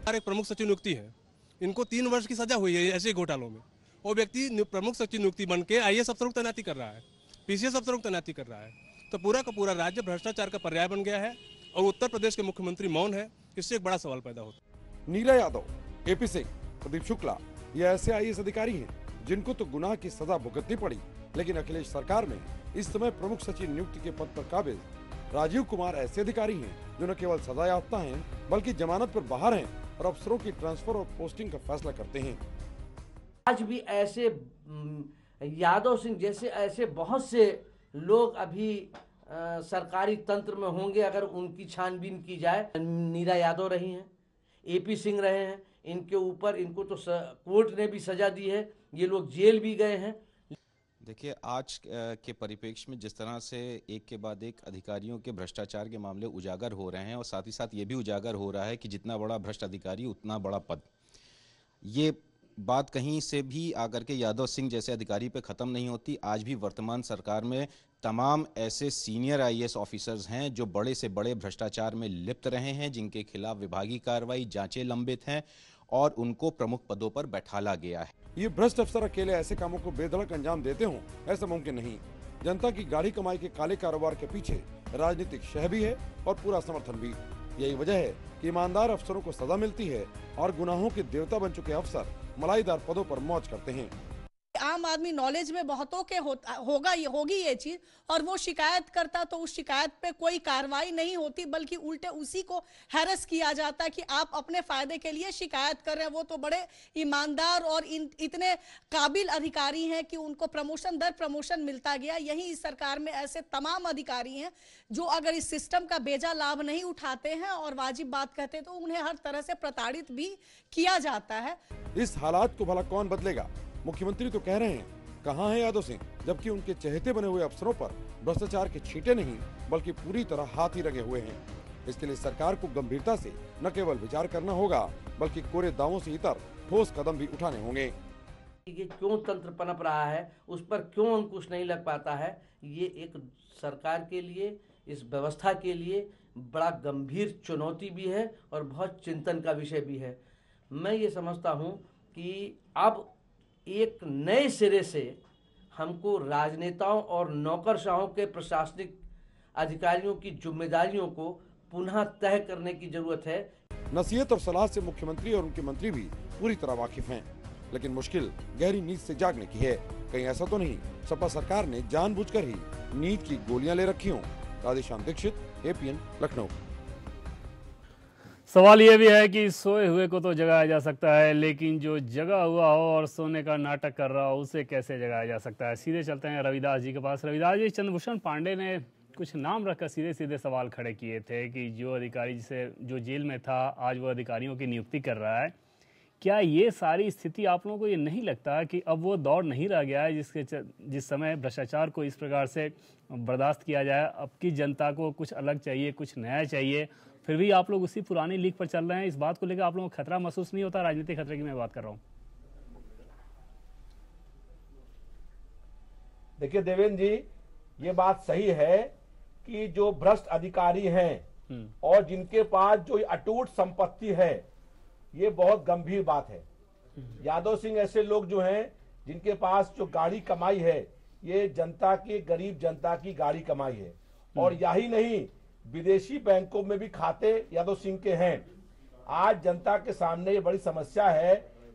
एक प्रमुख सचिव नियुक्ति है, इनको 3 वर्ष की सजा हुई है ऐसे घोटालों में। वो व्यक्ति प्रमुख सचिव नियुक्ति बन के IAS अफसरों की तैनाती कर रहा है, PCS अफसरों की तैनाती कर रहा है। तो पूरा का पूरा राज्य भ्रष्टाचार का पर्याय बन गया है और उत्तर प्रदेश के मुख्यमंत्री मौन है। इससे एक बड़ा सवाल पैदा होता है। नीला यादव, AP सिंह, प्रदीप शुक्ला ये ऐसे IAS अधिकारी हैं जिनको तो गुनाह की सजा भुगतनी पड़ी, लेकिन अखिलेश सरकार में इस समय प्रमुख सचिव नियुक्ति के पद पर काबिज राजीव कुमार ऐसे अधिकारी हैं जो न केवल सजा याफ्ता हैं बल्कि जमानत पर बाहर हैं और अफसरों की ट्रांसफर और पोस्टिंग का फैसला करते हैं। आज भी ऐसे यादव सिंह जैसे ऐसे बहुत से लोग अभी सरकारी तंत्र में होंगे अगर उनकी छानबीन की जाए। नीरा यादव रही हैं, AP सिंह रहे हैं, इनके ऊपर इनको तो कोर्ट ने भी सजा दी है, ये लोग जेल भी गए हैं। देखिए, आज के परिप्रेक्ष्य में जिस तरह से एक के बाद एक अधिकारियों के भ्रष्टाचार के मामले उजागर हो रहे हैं और साथ ही साथ ये भी उजागर हो रहा है कि जितना बड़ा भ्रष्ट अधिकारी उतना बड़ा पद, ये बात कहीं से भी आकर के यादव सिंह जैसे अधिकारी पे ख़त्म नहीं होती। आज भी वर्तमान सरकार में तमाम ऐसे सीनियर आईएएस ऑफिसर्स हैं जो बड़े से बड़े भ्रष्टाचार में लिप्त रहे हैं, जिनके खिलाफ विभागीय कार्रवाई, जांचें लंबित हैं और उनको प्रमुख पदों पर बैठाला गया है। ये भ्रष्ट अफसर अकेले ऐसे कामों को बेधड़क अंजाम देते हों, ऐसा मुमकिन नहीं। जनता की गाढ़ी कमाई के काले कारोबार के पीछे राजनीतिक शह भी है और पूरा समर्थन भी। यही वजह है कि ईमानदार अफसरों को सजा मिलती है और गुनाहों के देवता बन चुके अफसर मलाईदार पदों पर मौज करते हैं। आम आदमी नॉलेज में बहुतों के होगी ये चीज, और वो शिकायत करता तो उस शिकायत पे कोई कार्रवाई नहीं होती, बल्कि उल्टे उसी को हैरेस किया जाता कि आप अपने फायदे के लिए शिकायत कर रहे हैं। वो तो बड़े ईमानदार और इतने काबिल अधिकारी हैं कि उनको प्रमोशन दर प्रमोशन मिलता गया। यही इस सरकार में ऐसे तमाम अधिकारी हैं जो अगर इस सिस्टम का बेजा लाभ नहीं उठाते हैं और वाजिब बात कहते हैं तो उन्हें हर तरह से प्रताड़ित भी किया जाता है। इस हालात को भला कौन बदलेगा? मुख्यमंत्री तो कह रहे हैं कहाँ है यादव सिंह, जबकि उनके चहेते बने हुए अफसरों पर भ्रष्टाचार के छींटे नहीं बल्कि पूरी तरह हाथ ही लगे हुए हैं। इसके लिए सरकार को गंभीरता से न केवल विचार करना होगा बल्कि कोरे दावों से इतर ठोस कदम भी उठाने होंगे। ये क्यों तंत्र पनप रहा है, उस पर क्यों अंकुश नहीं लग पाता है, ये एक सरकार के लिए, इस व्यवस्था के लिए बड़ा गंभीर चुनौती भी है और बहुत चिंतन का विषय भी है। मैं ये समझता हूँ कि अब एक नए सिरे से हमको राजनेताओं और नौकरशाहों के प्रशासनिक अधिकारियों की जिम्मेदारियों को पुनः तय करने की जरूरत है। नसीहत और सलाह से मुख्यमंत्री और उनके मंत्री भी पूरी तरह वाकिफ हैं, लेकिन मुश्किल गहरी नींद से जागने की है। कहीं ऐसा तो नहीं सपा सरकार ने जानबूझकर ही नींद की गोलियां ले रखी हों। राधेश्याम दीक्षित, एपीएन, लखनऊ। सवाल ये भी है कि सोए हुए को तो जगाया जा सकता है, लेकिन जो जगा हुआ हो और सोने का नाटक कर रहा हो उसे कैसे जगाया जा सकता है? सीधे चलते हैं रविदास जी के पास। रविदास जी, चंद्रभूषण पांडे ने कुछ नाम रखकर सीधे सीधे सवाल खड़े किए थे कि जो अधिकारी जिसे जो जेल में था आज वो अधिकारियों की नियुक्ति कर रहा है। क्या ये सारी स्थिति आप लोगों को ये नहीं लगता कि अब वो दौर नहीं रह गया है जिस समय भ्रष्टाचार को इस प्रकार से बर्दाश्त किया जाए? अब की जनता को कुछ अलग चाहिए, कुछ नया चाहिए, फिर भी आप लोग उसी पुरानी लीग पर चल रहे हैं। इस बात को लेकर आप लोगों को खतरा महसूस नहीं होता? राजनीतिक खतरे की मैं बात कर रहा हूं। देखिए देवेंद्र जी, ये बात सही है कि जो भ्रष्ट अधिकारी हैं और जिनके पास जो अटूट संपत्ति है, ये बहुत गंभीर बात है। यादव सिंह ऐसे लोग जो हैं जिनके पास जो गाड़ी कमाई है, ये जनता की, गरीब जनता की गाड़ी कमाई है। और यही नहीं, विदेशी बैंकों में भी खाते यादव सिंह के हैं। आज जनता के सामने ये बड़ी समस्या है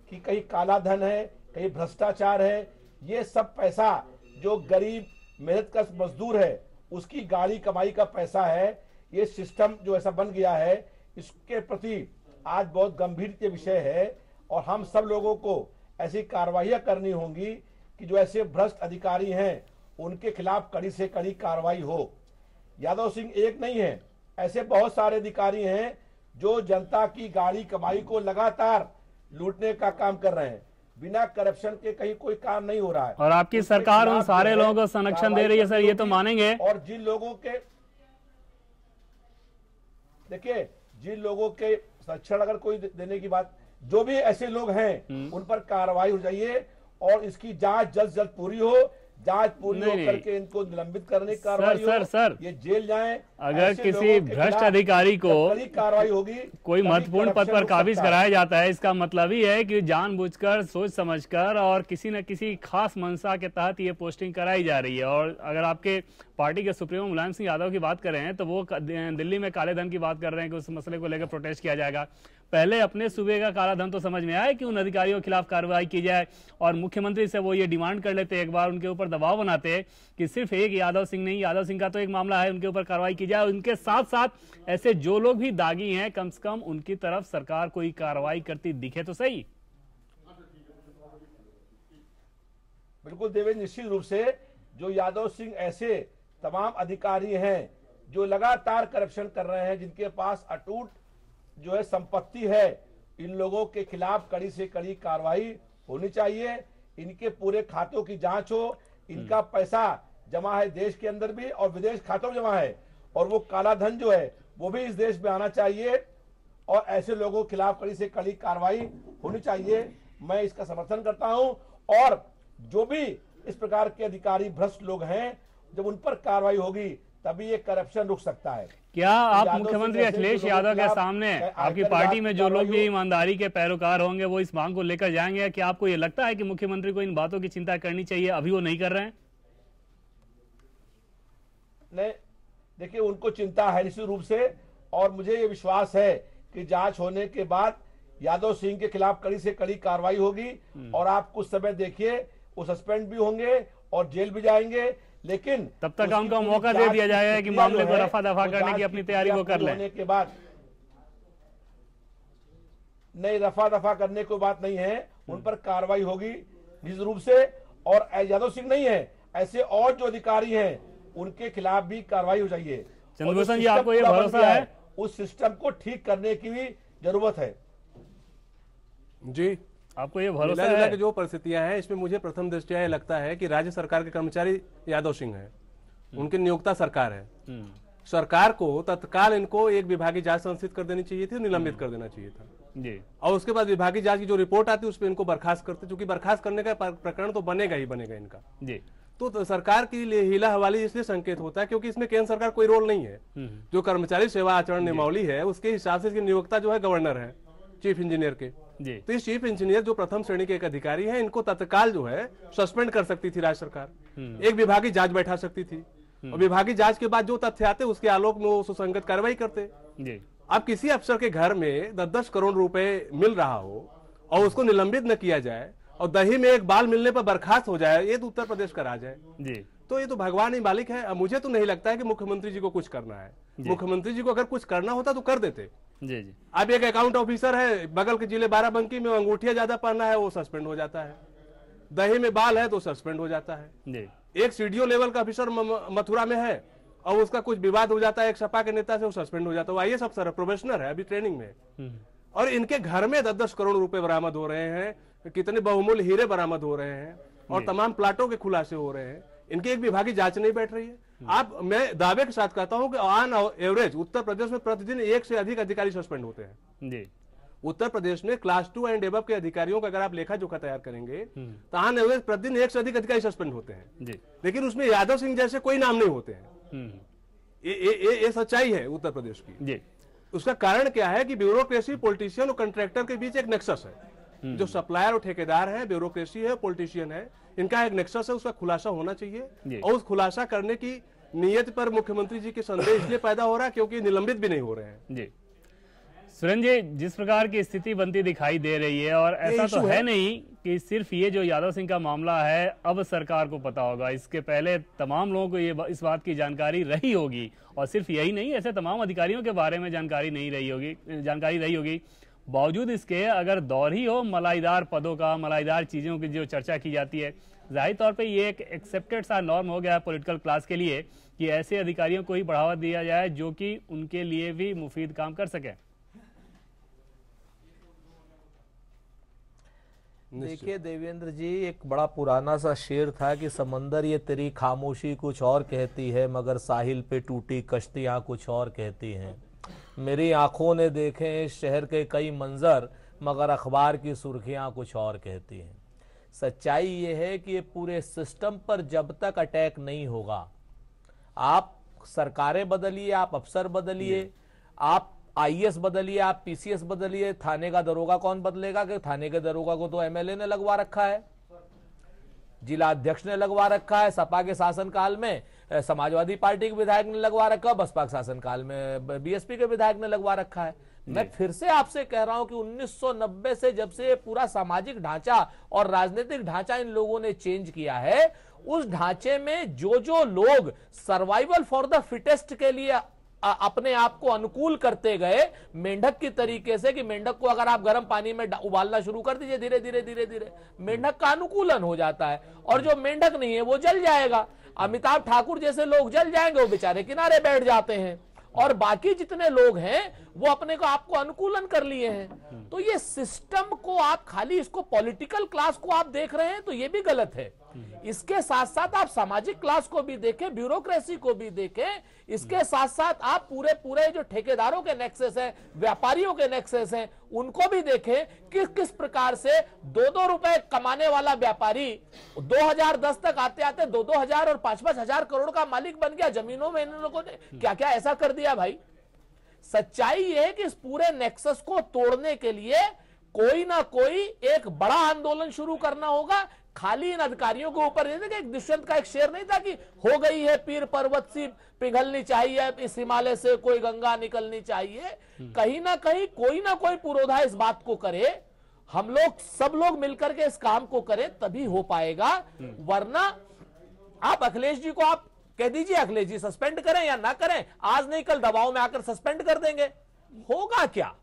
कि कहीं काला धन है, कहीं भ्रष्टाचार है। ये सब पैसा जो गरीब मेहनतकश मजदूर है उसकी गाड़ी कमाई का पैसा है। ये सिस्टम जो ऐसा बन गया है, इसके प्रति आज बहुत गंभीर विषय है और हम सब लोगों को ऐसी कार्रवाइयां करनी होंगी कि जो ऐसे भ्रष्ट अधिकारी हैं उनके खिलाफ कड़ी से कड़ी कार्रवाई हो। यादव सिंह एक नहीं है, ऐसे बहुत सारे अधिकारी हैं जो जनता की गाड़ी कमाई को लगातार लूटने का काम कर रहे हैं। बिना करप्शन के कहीं कोई काम नहीं हो रहा है और आपकी सरकार उन सारे लोगों को संरक्षण दे रही है सर, ये तो मानेंगे। और जिन लोगों के, देखिए, जिन लोगों के संरक्षण अगर कोई देने की बात, जो भी ऐसे लोग हैं उन पर कार्रवाई हो जाइए और इसकी जांच जल्द से जल्द पूरी हो। जांच पूरी हो करके इनको निलंबित करने की कार्रवाई हो। सर, ये जेल जाएं। अगर किसी भ्रष्ट अधिकारी को कार्रवाई होगी, कोई महत्वपूर्ण पद पर काबिज कराया जाता है, इसका मतलब ही है कि जानबूझकर, सोच समझकर और किसी न किसी खास मंशा के तहत ये पोस्टिंग कराई जा रही है। और अगर आपके पार्टी के सुप्रीमो मुलायम सिंह यादव की बात कर रहे हैं तो वो दिल्ली में काले धन की बात कर रहे हैं कि उस मसले को लेकर प्रोटेस्ट किया जाएगा। पहले अपने सूबे का काला धन तो समझ में आए कि उन अधिकारियों के खिलाफ कार्रवाई की जाए और मुख्यमंत्री से वो ये डिमांड कर लेते, एक बार उनके ऊपर दबाव बनाते कि सिर्फ एक यादव सिंह नहीं, यादव सिंह का तो एक मामला है, उनके ऊपर कार्रवाई की जाए। उनके साथ साथ ऐसे जो लोग भी दागी हैं कम से कम उनकी तरफ सरकार कोई कार्रवाई करती दिखे तो सही। बिल्कुल देवेंद्र, निश्चित रूप से जो यादव सिंह ऐसे तमाम अधिकारी हैं जो लगातार करप्शन कर रहे हैं, जिनके पास अटूट जो है संपत्ति है, इन लोगों के खिलाफ कड़ी से कड़ी कार्रवाई होनी चाहिए। इनके पूरे खातों की जांच हो, इनका पैसा जमा है देश के अंदर भी और विदेश खातों में जमा है, और वो काला धन जो है वो भी इस देश में आना चाहिए और ऐसे लोगों के खिलाफ कड़ी से कड़ी कार्रवाई होनी चाहिए। मैं इसका समर्थन करता हूं और जो भी इस प्रकार के अधिकारी भ्रष्ट लोग हैं, जब उन पर कार्रवाई होगी तभी ये करप्शन रुक सकता है। क्या आप मुख्यमंत्री अखिलेश यादव के सामने आपकी पार्टी में जो लोग भी ईमानदारी के पैरोकार होंगे वो इस मांग को लेकर जाएंगे? क्या आपको ये लगता है कि मुख्यमंत्री को इन बातों की चिंता करनी चाहिए, अभी वो नहीं कर रहे हैं? नहीं, देखिए उनको चिंता है निश्चित रूप से, और मुझे ये विश्वास है कि जांच होने के बाद यादव सिंह के खिलाफ कड़ी से कड़ी कार्रवाई होगी और आप कुछ समय देखिए वो सस्पेंड भी होंगे और जेल भी जाएंगे, लेकिन तब तक उनको मौका दे दिया जाएगा कि मामले को रफा दफा करने की अपनी तैयारी वो कर लें। होने के बाद नहीं, रफा दफा करने की बात नहीं है, उन पर कार्रवाई होगी निश्चित रूप से, और यादव सिंह नहीं है, ऐसे और जो अधिकारी हैं उनके खिलाफ भी कार्रवाई हो चाहिए। चंद्रभूषण जी, आपको ये भरोसा है? उस सिस्टम को ठीक करने की भी जरूरत है। जी, आपको ये भरोसा है? कि जो परिस्थितियां हैं इसमें मुझे प्रथम दृष्टया लगता है कि राज्य सरकार के कर्मचारी यादव सिंह हैं, उनकी नियोक्ता सरकार है। सरकार को तत्काल इनको एक विभागीय जांच संस्थित कर देनी चाहिए थी, निलंबित कर देना चाहिए था जी। और उसके बाद विभागीय जांच की जो रिपोर्ट आती है उस पर इनको बर्खास्त करते, क्योंकि बर्खास्त करने का प्रकरण तो बनेगा ही बनेगा इनका जी। तो सरकार की हीला हवाली इसलिए संकेत होता है क्योंकि इसमें केंद्र सरकार कोई रोल नहीं है। जो कर्मचारी सेवा आचरण नियमावली है उसके हिसाब से इसकी नियोक्ता जो है गवर्नर है, चीफ इंजीनियर के जी। तो इस चीफ इंजीनियर जो प्रथम श्रेणी के एक अधिकारी हैं, इनको तत्काल जो है सस्पेंड कर सकती थी राज्य सरकार, एक विभागीय जांच बैठा सकती थी और विभागीय जांच के बाद जो तथ्य आते उसके आलोक में वो सुसंगत कार्रवाई करते जी। अब किसी अफसर के घर में 10-10 करोड़ रुपए मिल रहा हो और उसको निलंबित न किया जाए और दही में एक बाल मिलने पर बर्खास्त हो जाए, ये तो उत्तर प्रदेश का राज है जी। तो ये तो भगवान ही मालिक है। मुझे तो नहीं लगता है कि मुख्यमंत्री जी को कुछ करना है। मुख्यमंत्री जी को अगर कुछ करना होता तो कर देते जी जी। अब एक अकाउंट ऑफिसर है बगल के जिले बाराबंकी में, अंगूठिया ज्यादा पहना है वो सस्पेंड हो जाता है, दही में बाल है तो सस्पेंड हो जाता है जी। एक सीडीओ लेवल का ऑफिसर मथुरा में है और उसका कुछ विवाद हो जाता है एक सपा के नेता से, वो सस्पेंड हो जाता है। आईएएस अफसर प्रोफेशनल है, अभी ट्रेनिंग में, और इनके घर में 10-10 करोड़ रुपए बरामद हो रहे हैं, कितने बहुमूल्य हीरे बरामद हो रहे हैं और तमाम प्लाटों के खुलासे हो रहे हैं। इनकी एक विभागीय जांच नहीं बैठ रही है। आप, मैं दावे के साथ कहता हूं कि ऑन एवरेज उत्तर प्रदेश में प्रतिदिन 1 से अधिक अधिकारी सस्पेंड होते हैं जी। उत्तर प्रदेश में क्लास 2 एंड एबव के अधिकारियों का अगर आप लेखा जोखा तैयार करेंगे तो ऑन एवरेज प्रतिदिन 1 से अधिक अधिकारी सस्पेंड होते हैं जी। लेकिन उसमें यादव सिंह जैसे कोई नाम नहीं होते हैं। ये सच्चाई है उत्तर प्रदेश की जी। उसका कारण क्या है कि ब्यूरोक्रेसी, पॉलिटिशियन और कॉन्ट्रैक्टर के बीच एक नेक्सस है। जो सप्लायर और ठेकेदार है, ब्यूरोक्रेसी है, पॉलिटिशियन है, इनका एक नेक्सस है, उसका खुलासा होना चाहिए। और उस खुलासा करने की नीयत पर मुख्यमंत्री जी के संदेह इसलिए पैदा हो रहा है क्योंकि निलंबित भी नहीं हो रहे हैं जी। सुरेंद्र जी, जिस प्रकार की स्थिति बनती दिखाई दे रही है, और ऐसा तो है नहीं कि सिर्फ ये जो यादव सिंह का मामला है अब सरकार को पता होगा, इसके पहले तमाम लोगों को ये इस बात की जानकारी रही होगी, और सिर्फ यही नहीं, ऐसे तमाम अधिकारियों के बारे में जानकारी रही होगी। बावजूद इसके अगर दौर ही हो मलाईदार पदों का, मलाईदार चीजों की जो चर्चा की जाती है, जाहिर तौर पे ये एक एक्सेप्टेड सा नॉर्म हो गया है पॉलिटिकल क्लास के लिए कि ऐसे अधिकारियों को ही बढ़ावा दिया जाए जो कि उनके लिए भी मुफीद काम कर सके। देखिए देवेंद्र जी, एक बड़ा पुराना सा शेर था कि समंदर ये तेरी खामोशी कुछ और कहती है मगर साहिल पे टूटी कश्तियां कुछ और कहती हैं। मेरी आंखों ने देखे इस शहर के कई मंजर मगर अखबार की सुर्खियां कुछ और कहती हैं। सच्चाई ये है कि ये पूरे सिस्टम पर जब तक अटैक नहीं होगा, आप सरकारें बदलिए, आप अफसर बदलिए, आप आईएएस बदलिए, आप पीसीएस बदलिए, थाने का दरोगा कौन बदलेगा? कि थाने के दरोगा को तो एमएलए ने लगवा रखा है, जिला अध्यक्ष ने लगवा रखा है, सपा के शासनकाल में समाजवादी पार्टी के विधायक ने लगवा रखा है, बसपा के शासनकाल में बीएसपी के विधायक ने लगवा रखा है। मैं फिर से आपसे कह रहा हूं कि 1990 से जब से पूरा सामाजिक ढांचा और राजनीतिक ढांचा इन लोगों ने चेंज किया है, उस ढांचे में जो लोग सर्वाइवल फॉर द फिटेस्ट के लिए अपने आप को अनुकूल करते गए, मेंढक की तरीके से कि मेंढक को अगर आप गर्म पानी में उबालना शुरू कर दीजिए, धीरे धीरे धीरे धीरे मेंढक का अनुकूलन हो जाता है, और जो मेंढक नहीं है वो जल जाएगा। अमिताभ ठाकुर जैसे लोग जल जाएंगे, वो बेचारे किनारे बैठ जाते हैं, और बाकी जितने लोग हैं वो अपने को आपको अनुकूलन कर लिए हैं। तो ये सिस्टम को आप खाली इसको पॉलिटिकल क्लास को आप देख रहे हैं तो ये भी गलत है। इसके साथ साथ आप सामाजिक क्लास को भी देखें, ब्यूरोक्रेसी को भी देखें, इसके साथ साथ आप पूरे जो ठेकेदारों के नेक्सेस हैं, व्यापारियों के नेक्सेस हैं, उनको भी देखें कि किस प्रकार से 2-2 रुपए कमाने वाला व्यापारी 2010 तक आते आते 2-2 हजार और 5-5 हजार करोड़ का मालिक बन गया। जमीनों में इन लोगों ने क्या क्या ऐसा कर दिया भाई। सच्चाई यह है कि इस पूरे नेक्सस को तोड़ने के लिए कोई ना कोई एक बड़ा आंदोलन शुरू करना होगा। खाली इन अधिकारियों के ऊपर एक दुष्यंत का एक शेर नहीं था कि हो गई है पीर पर्वत सी पिघलनी चाहिए, इस हिमालय से कोई गंगा निकलनी चाहिए। कहीं ना कहीं कोई ना कोई पुरोधा इस बात को करे, हम लोग सब लोग मिलकर के इस काम को करें, तभी हो पाएगा। वरना आप अखिलेश जी को आप कह दीजिए अखिलेश जी सस्पेंड करें या ना करें, आज नहीं कल दबाव में आकर सस्पेंड कर देंगे, होगा क्या?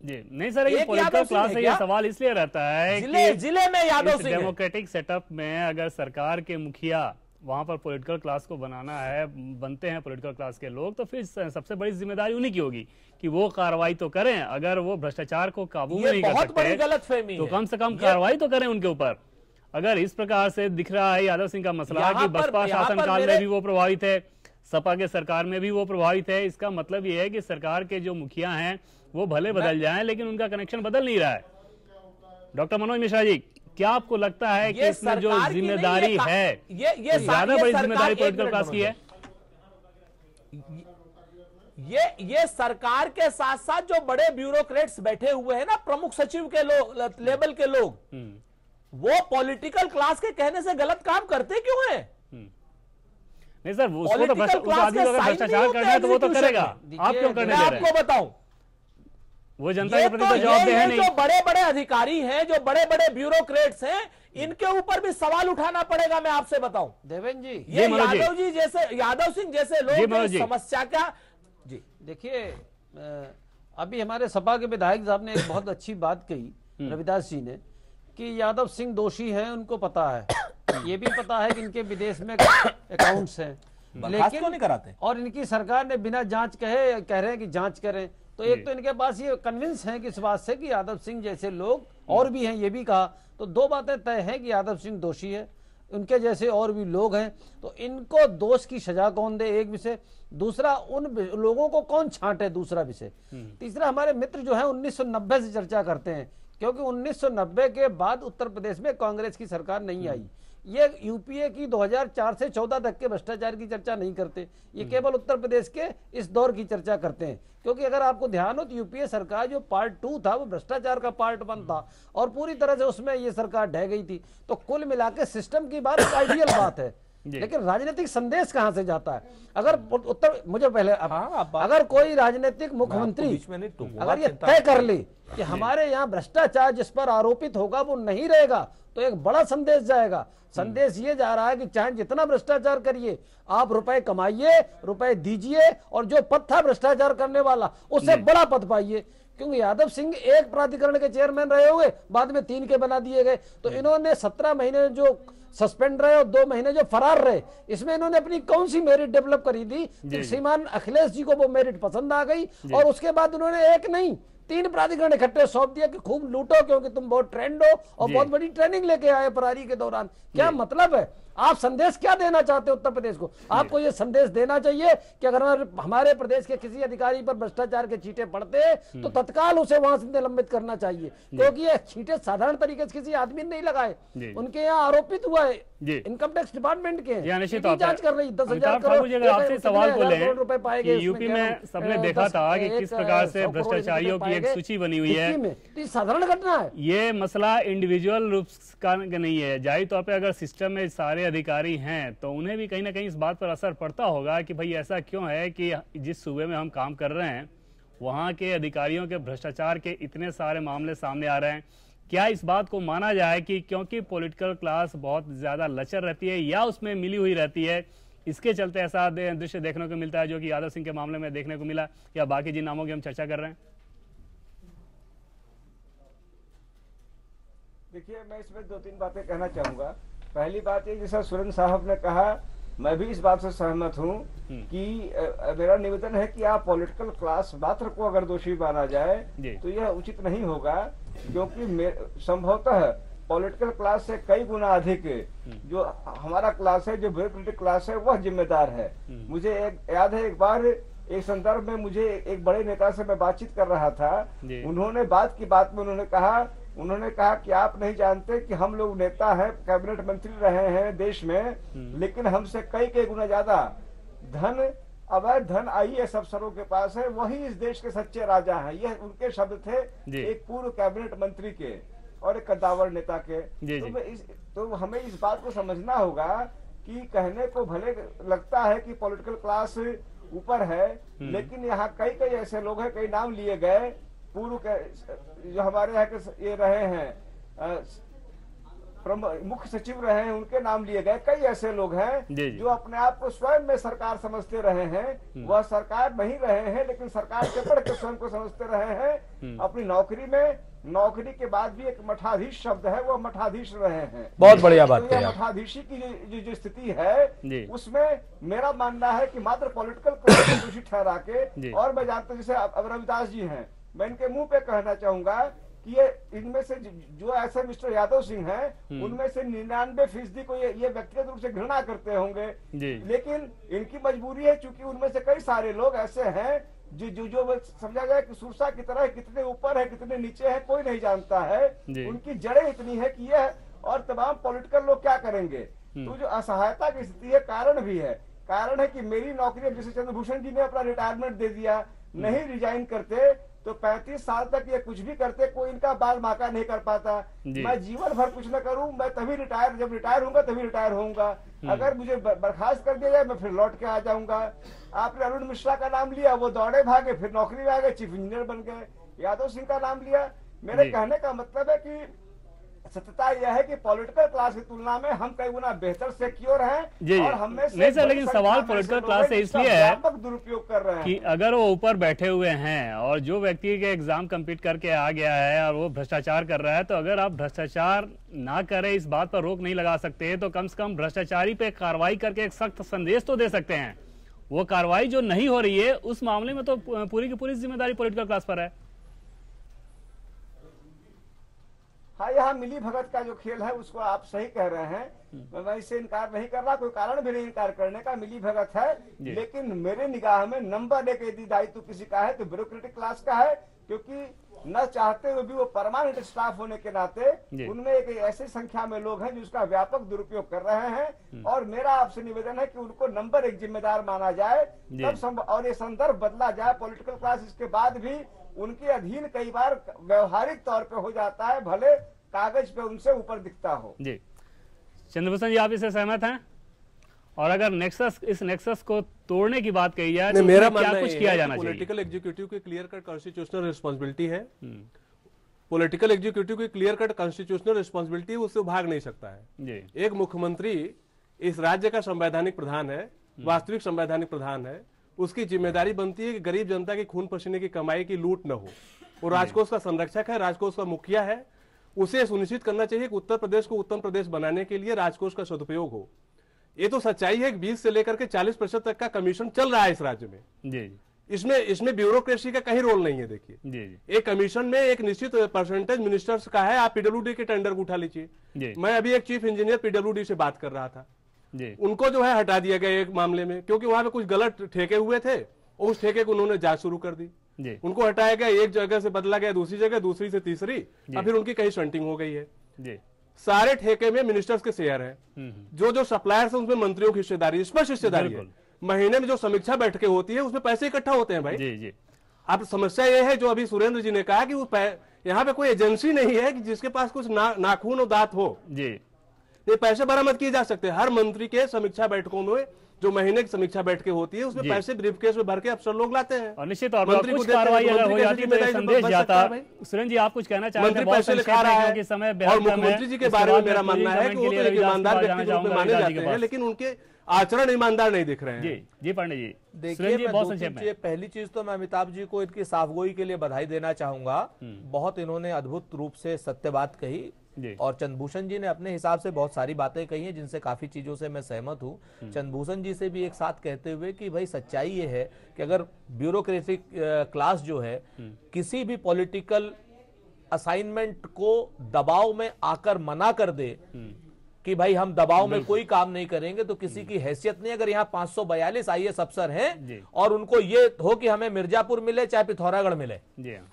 जी नहीं सर, ये पॉलिटिकल क्लास से ये सवाल इसलिए रहता है कि जिले में यादव सिंह डेमोक्रेटिक सेटअप में अगर सरकार के मुखिया वहां पर पॉलिटिकल क्लास को बनाना है, बनते हैं पॉलिटिकल क्लास के लोग, तो फिर सबसे बड़ी जिम्मेदारी उन्हीं की होगी कि वो कार्रवाई तो करें। अगर वो भ्रष्टाचार को काबू में नहीं कर सकते तो कम से कम कार्रवाई तो करें उनके ऊपर। अगर इस प्रकार से दिख रहा है यादव सिंह का मसला कि बसपा शासनकाल में भी वो प्रभावित है, सपा के सरकार में भी वो प्रभावित है, इसका मतलब ये है कि सरकार के जो मुखिया हैं वो भले बदल जाएं लेकिन उनका कनेक्शन बदल नहीं रहा है। डॉक्टर मनोज मिश्रा जी, क्या आपको लगता है कि इसमें जो जिम्मेदारी है ये ज्यादा बड़ी जिम्मेदारी पॉलिटिकल क्लास की है? ये सरकार के साथ साथ जो बड़े ब्यूरोक्रेट्स बैठे हुए हैं ना, प्रमुख सचिव के लेवल के लोग, वो पॉलिटिकल क्लास के कहने से गलत काम करते क्यों हैं? नहीं सर, उसको तो भ्रष्टाचार करना है तो वो तो करेगा, आप क्यों करने दे रहे हैं? आपको बताऊं, वो जनता के प्रति तो जवाबदेह है नहीं। जो बड़े बड़े अधिकारी हैं, जो बड़े बड़े ब्यूरोक्रेट्स हैं, इनके ऊपर भी सवाल उठाना पड़ेगा। मैं आपसे बताऊं देवेंद्र जी, ये यादव सिंह जैसे लोग समस्या क्या जी। देखिए, अभी हमारे सपा के विधायक साहब ने एक बहुत अच्छी बात कही, रविदास जी ने, कि यादव सिंह दोषी हैं, उनको पता है, ये भी पता है कि इनके विदेश में अकाउंट्स हैं, लेकिन नहीं कराते, और इनकी सरकार ने बिना जांच कह रहे हैं कि जांच करें। तो एक तो इनके पास ये कन्विंस है कि इस बात से कि यादव सिंह जैसे लोग और भी हैं, ये भी कहा, तो दो बातें तय हैं कि यादव सिंह दोषी है, उनके जैसे और भी लोग हैं, तो इनको दोष की सजा कौन दे, एक विषय। दूसरा, उन लोगों को कौन छांटे, दूसरा विषय। तीसरा, हमारे मित्र जो है 1990 से चर्चा करते हैं, क्योंकि 1990 के बाद उत्तर प्रदेश में कांग्रेस की सरकार नहीं आई। ये यूपीए की 2004 से 14 तक के भ्रष्टाचार की चर्चा नहीं करते, ये केवल उत्तर प्रदेश के इस दौर की चर्चा करते हैं। क्योंकि अगर आपको ध्यान हो तो यूपीए सरकार जो पार्ट 2 था वो भ्रष्टाचार का पार्ट 1 था, और पूरी तरह से उसमें ये सरकार ढह गई थी। तो कुल मिलाकर सिस्टम की बात आइडियल बात है, लेकिन राजनीतिक संदेश कहां से जाता है? अगर उत्तर मुझे पहले अगर कोई राजनीतिक मुख्यमंत्री अगर ये तय कर ले कि हमारे यहाँ भ्रष्टाचार जिस पर आरोपित होगा वो नहीं रहेगा, तो एक बड़ा संदेश जाएगा। संदेश ये जा रहा है कि चाहे जितना भ्रष्टाचार करिए, आप रुपए कमाइए, रुपए दीजिए, और जो पद था भ्रष्टाचार करने वाला उससे बड़ा पद पाइए। क्योंकि यादव सिंह एक प्राधिकरण के चेयरमैन रहे हुए, बाद में 3 के बना दिए गए, तो इन्होंने 17 महीने जो सस्पेंड रहे और 2 महीने जो फरार रहे, इसमें इन्होंने अपनी कौन सी मेरिट डेवलप करी थी? श्रीमान अखिलेश जी को वो मेरिट पसंद आ गई, और उसके बाद उन्होंने एक नहीं 3 प्राधिकरण इकट्ठे सौंप दिया कि खूब लूटो, क्योंकि तुम बहुत ट्रेंड हो और बहुत बड़ी ट्रेनिंग लेके आए परारी के दौरान। क्या मतलब है? आप संदेश क्या देना चाहते हो उत्तर प्रदेश को? आपको ये संदेश देना चाहिए कि अगर हमारे प्रदेश के किसी अधिकारी पर भ्रष्टाचार के छींटे पड़ते तो तत्काल उसे वहां से निलंबित करना चाहिए, क्योंकि ये छींटे साधारण तरीके से किसी आदमी ने नहीं लगाए, उनके यहाँ आरोपित हुआ है, इनकम टैक्स डिपार्टमेंट के जांच कर रही। 10,000 करोड़ सवाल को लें रुपए पाएंगे। यूपी में सबने देखा था कि किस प्रकार से भ्रष्टाचारियों की एक सूची बनी हुई है, साधारण घटना है। ये मसला इंडिविजुअल रूप का नहीं है, जाहिर तौर पे अगर सिस्टम में सारे अधिकारी हैं तो उन्हें भी कहीं ना कहीं इस बात पर असर पड़ता होगा कि भाई ऐसा क्यों है कि जिस सूबे में हम काम कर रहे हैं वहां के अधिकारियों के भ्रष्टाचार के इतने सारे मामले सामने आ रहे हैं। क्या इस बात को माना जाए कि क्योंकि पॉलिटिकल क्लास बहुत ज्यादा लचर रहती है या उसमें मिली हुई रहती है, इसके चलते ऐसा दृश्य देखने को मिलता है जो कि यादव सिंह के मामले में देखने को मिला, या बाकी जिन नामों की हम चर्चा कर रहे हैं? देखिए, मैं इसमें 2-3 बातें कहना चाहूंगा। पहली बात ये, जैसा सुरेंद्र साहब ने कहा, मैं भी इस बात से सहमत हूं कि मेरा निवेदन है कि आप पॉलिटिकल क्लास मात्र को अगर दोषी माना जाए तो यह उचित नहीं होगा, क्योंकि संभवतः पॉलिटिकल क्लास से कई गुना अधिक जो हमारा क्लास है, जो ब्यूरोक्रेटिक क्लास है, वह जिम्मेदार है। मुझे याद है एक बार एक संदर्भ में मुझे एक बड़े नेता से मैं बातचीत कर रहा था, उन्होंने बात में उन्होंने कहा कि आप नहीं जानते कि हम लोग नेता हैं, कैबिनेट मंत्री रहे हैं देश में, लेकिन हमसे कई गुना ज्यादा धन, अवैध धन IAS अफसरों के पास है, वही इस देश के सच्चे राजा हैं। ये उनके शब्द थे एक पूर्व कैबिनेट मंत्री के और एक कद्दावर नेता के। तो हमें इस बात को समझना होगा कि कहने को भले लगता है कि पॉलिटिकल क्लास ऊपर है, लेकिन यहाँ कई ऐसे लोग हैं, कई नाम लिए गए, पूर्व के जो हमारे यहाँ के ये रहे हैं मुख्य सचिव रहे हैं, उनके नाम लिए गए, कई ऐसे लोग हैं जो अपने आप को स्वयं में सरकार समझते रहे हैं। वह सरकार नहीं रहे हैं, लेकिन सरकार से बढ़ के स्वयं को समझते रहे हैं। अपनी नौकरी में, नौकरी के बाद भी एक मठाधीश शब्द है, वो मठाधीश रहे हैं। बहुत बढ़िया बात है। मठाधीशी की जो स्थिति है, उसमें मेरा मानना है कि मात्र पॉलिटिकल क्लास को दोषी ठहरा के, और मैं जानता हूँ जैसे अब रविदास जी हैं, मैं इनके मुंह पे कहना चाहूंगा कि ये इनमें से जो ऐसे मिस्टर यादव सिंह हैं, उनमें से 99% को ये व्यक्तिगत रूप से घृणा करते होंगे, लेकिन इनकी मजबूरी है, क्योंकि उनमें से कई सारे लोग ऐसे हैं जो समझा जाए कि सुरसा की तरह कितने ऊपर है कितने नीचे है कोई नहीं जानता है। उनकी जड़ें इतनी है कि यह और तमाम पॉलिटिकल लोग क्या करेंगे। तो जो असहायता की स्थिति है, कारण भी है, कारण है कि मेरी नौकरी, जैसे चंद्रभूषण जी ने अपना रिटायरमेंट दे दिया, नहीं रिजाइन करते तो 35 साल तक ये कुछ भी करते, कोई इनका बाल माका नहीं कर पाता। मैं जीवन भर कुछ न करूं, मैं तभी जब रिटायर होऊंगा तभी रिटायर होऊंगा। अगर मुझे बर्खास्त कर दिया जाए, मैं फिर लौट के आ जाऊंगा। आपने अरुण मिश्रा का नाम लिया, वो दौड़े भागे, फिर नौकरी में आ गए, चीफ इंजीनियर बन गए। यादव सिंह का नाम लिया। मेरे कहने का मतलब है कि सत्यता यह है कि पॉलिटिकल क्लास की तुलना में हम कई गुना बेहतर सिक्योर हैं, और हमें नहीं सर, लेकिन सवाल पॉलिटिकल क्लास से इसलिए है दुरुपयोग कर रहे हैं कि अगर वो ऊपर बैठे हुए हैं और जो व्यक्ति के एग्जाम कंप्लीट करके आ गया है और वो भ्रष्टाचार कर रहा है, तो अगर आप भ्रष्टाचार ना करें, इस बात पर रोक नहीं लगा सकते, तो कम से कम भ्रष्टाचारी पे कार्रवाई करके एक सख्त संदेश तो दे सकते हैं। वो कार्रवाई जो नहीं हो रही है, उस मामले में तो पूरी की पूरी जिम्मेदारी पॉलिटिकल क्लास पर है। हाँ, यहाँ मिली भगत का जो खेल है उसको आप सही कह रहे हैं, मैं इससे इनकार नहीं कर रहा, कोई कारण भी नहीं इनकार करने का, मिली भगत है। लेकिन मेरे निगाह में नंबर 1 यदि दायित्व किसी का है तो ब्यूरोक्रेटिक क्लास का है, क्योंकि न चाहते हुए भी वो परमानेंट स्टाफ होने के नाते उनमें एक ऐसी संख्या में लोग हैं जो उसका व्यापक दुरुपयोग कर रहे हैं। और मेरा आपसे निवेदन है कि उनको नंबर 1 जिम्मेदार माना जाए, तब और ये संदर्भ बदला जाए। पॉलिटिकल क्लास इसके बाद भी उनके अधीन कई बार व्यवहारिक तौर पे हो जाता है, भले कागज पे उनसे ऊपर दिखता हो। जी चंद्रभूषण जी, आप इससे सहमत हैं? और अगर इस नेक्सस को तोड़ने की बात कही जाए तो मेरा क्या कुछ किया जाना चाहिए? पॉलिटिकल एग्जीक्यूटिव की क्लियर कट कॉन्स्टिट्यूशनल रिस्पांसिबिलिटी है। पॉलिटिकल एग्जीक्यूटिव की क्लियर कट कॉन्स्टिट्यूशनल रिस्पांसिबिलिटी, उससे भाग नहीं सकता है। एक मुख्यमंत्री इस राज्य का संवैधानिक प्रधान है, वास्तविक संवैधानिक प्रधान है। उसकी जिम्मेदारी बनती है कि गरीब जनता की खून पसीने की कमाई की लूट न हो। वो राजकोष का संरक्षक है, राजकोष का मुखिया है। उसे सुनिश्चित करना चाहिए कि उत्तर प्रदेश को उत्तम प्रदेश बनाने के लिए राजकोष का सदुपयोग हो। ये तो सच्चाई है कि 20 से लेकर के 40% तक का कमीशन चल रहा है इस राज्य में। इसमें ब्यूरोक्रेसी का कहीं रोल नहीं है। देखिए, एक कमीशन में एक निश्चित परसेंटेज मिनिस्टर्स का है। आप पीडब्ल्यूडी के टेंडर को उठा लीजिए। मैं अभी एक चीफ इंजीनियर पीडब्ल्यूडी से बात कर रहा था, उनको जो है हटा दिया गया एक मामले में, क्योंकि वहां पे कुछ गलत ठेके हुए थे। उस ठेके को उन्होंने जांच शुरू कर दी, उनको हटाया गया, एक जगह से बदला गया दूसरी जगह, दूसरी से तीसरी, और फिर उनकी कहीं शंटिंग हो गई है। सारे ठेके में मिनिस्टर्स के शेयर हैं। जो सप्लायर्स हैं उसमें मंत्रियों की हिस्सेदारी, स्पष्ट हिस्सेदारी है। महीने में जो समीक्षा बैठकें होती है उसमें पैसे इकट्ठा होते हैं भाई। अब समस्या ये है, जो अभी सुरेंद्र जी ने कहा कि वो यहाँ पे कोई एजेंसी नहीं है कि जिसके पास कुछ नाखून और दांत हो। ये पैसे बरामद किए जा सकते हैं। हर मंत्री के समीक्षा बैठकों में जो महीने की समीक्षा बैठकें होती है उसमें पैसे ब्रीफकेस में भर के अफसर लोग लाते हैं। और निश्चित तौर पर कुछ कार्रवाई अगर हो जाती है तो संदेश जाता। सुरेंद्र जी, आप कुछ कहना चाहते हैं? पैसे लिखा रहा है और मुख्यमंत्री जी के बारे में मेरा मानना है कि वो तो ईमानदार व्यक्ति के रूप में माने जाते हैं, लेकिन उनके आचरण ईमानदार नहीं दिख रहे हैं। जी पांडे जी, देखिए, पहली चीज तो मैं अमिताभ जी को इनकी साफगोई के लिए बधाई देना चाहूंगा। बहुत इन्होंने अद्भुत रूप से सत्य बात कही, और चंद्रभूषण जी ने अपने हिसाब से बहुत सारी बातें कही हैं जिनसे काफी चीजों से मैं सहमत हूं। चंद्रभूषण जी से भी एक साथ कहते हुए कि भाई सच्चाई ये है कि अगर ब्यूरोक्रेटिक क्लास जो है किसी भी पॉलिटिकल असाइनमेंट को दबाव में आकर मना कर दे कि भाई हम दबाव में कोई काम नहीं करेंगे, तो किसी की हैसियत नहीं। अगर यहाँ 542 IAS अफसर हैं और उनको ये हो कि हमें मिर्जापुर मिले चाहे पिथौरागढ़ मिले,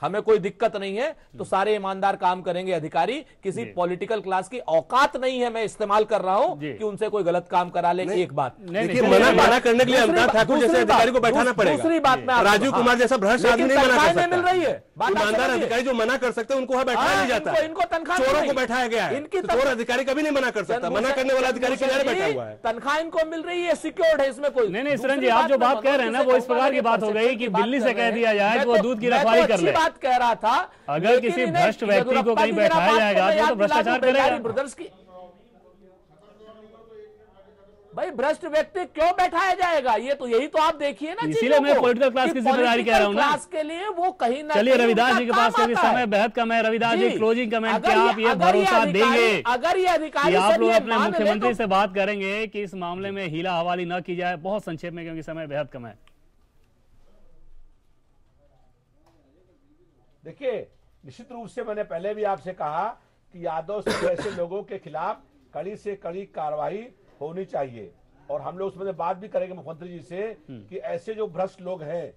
हमें कोई दिक्कत नहीं है, तो सारे ईमानदार काम करेंगे अधिकारी। किसी पॉलिटिकल क्लास की औकात नहीं है, मैं इस्तेमाल कर रहा हूं कि उनसे कोई गलत काम करा ले। एक बात मना करने के लिए अमिताभ ठाकुर जैसे अधिकारी को बैठाना पड़ेगा। दूसरी बात में राजीव कुमार जैसा भ्रष्ट आदमी नहीं मना कर सकता। मिल रही है ईमानदार अधिकारी जो मना कर सकते हैं उनको वहां बैठाया नहीं जाता। इनको तनख्वाह चोरों को बैठाया गया है, चोर अधिकारी कभी नहीं मना कर सकता। मना करने वाला अधिकारी किनारे बैठा हुआ है, तनख्वाह इनको मिल रही है, सिक्योर्ड है, इसमें कोई नहीं। सुरेंद्र जी, आप जो बात कह रहे हैं ना, वो इस प्रकार की बात हो गई कि दिल्ली से कह दिया जाए कि वो दूध की रखवाली कर ले। बात कह रहा था, अगर किसी भ्रष्ट व्यक्ति को कहीं बैठाया जाएगा तो भ्रष्टाचार करेगा। ब्रदर्स की भाई भ्रष्ट व्यक्ति क्यों बैठाया जाएगा? ये तो यही तो आप देखिए ना, इसीलिए मैं पॉलिटिकल क्लास की जिम्मेदारी कह रहा हूँ ना। क्लास के लिए वो कहीं ना चलिए, रविदास जी के पास क्योंकि समय बेहद कम है, रविदास जी क्लोजिंग कमेंट, क्या आप ये भरोसा देंगे अगर ये अधिकारी आप लोग अपने मुख्यमंत्री से बात करेंगे कि इस मामले में हीला हवाली न की जाए? बहुत संक्षेप में, क्योंकि समय बेहद कम है। देखिए, निश्चित रूप से मैंने पहले भी आपसे कहा कि यादव सिंह जैसे लोगों के खिलाफ कड़ी से कड़ी कार्रवाई होनी चाहिए, और हम लोग उसमें बात भी करेंगे मुख्यमंत्री जी से कि ऐसे जो भ्रष्ट लोग हैं,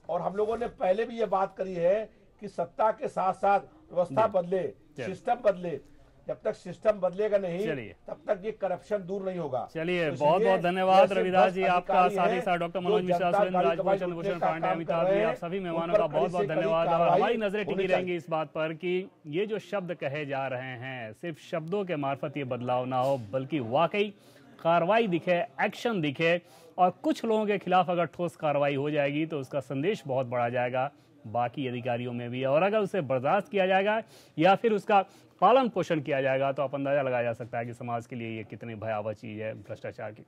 और हम लोगों ने पहले भी ये बात करी है कि सत्ता के साथ साथ व्यवस्था बदले, सिस्टम बदले। जब तक सिस्टम बदलेगा नहीं तब तक ये करप्शन दूर नहीं होगा। चलिए, बहुत बहुत धन्यवाद रविदास जी आपका, साथ ही साथ डॉक्टर मनोज मिश्रा, सुरेंद्र राजपूत, चंद्रभूषण पांडे, अमिताभ जी, आप सभी मेहमानों का बहुत बहुत धन्यवाद। और हमारी नजरें टिकी रहेंगी इस बात पर कि ये जो शब्द कहे जा रहे हैं, सिर्फ शब्दों के मार्फत ये बदलाव ना हो, बल्कि वाकई कार्रवाई दिखे, एक्शन दिखे, और कुछ लोगों के खिलाफ अगर ठोस कार्रवाई हो जाएगी तो उसका संदेश बहुत बढ़ा जाएगा बाकी अधिकारियों में भी। और अगर उसे बर्दाश्त किया जाएगा या फिर उसका पालन पोषण किया जाएगा तो आप अंदाजा लगाया जा सकता है कि समाज के लिए ये कितनी भयावह चीज़ है भ्रष्टाचार की।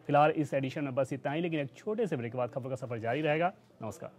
फिलहाल इस एडिशन में बस इतना ही, लेकिन एक छोटे से ब्रेक के बाद खबर का सफर जारी रहेगा। नमस्कार।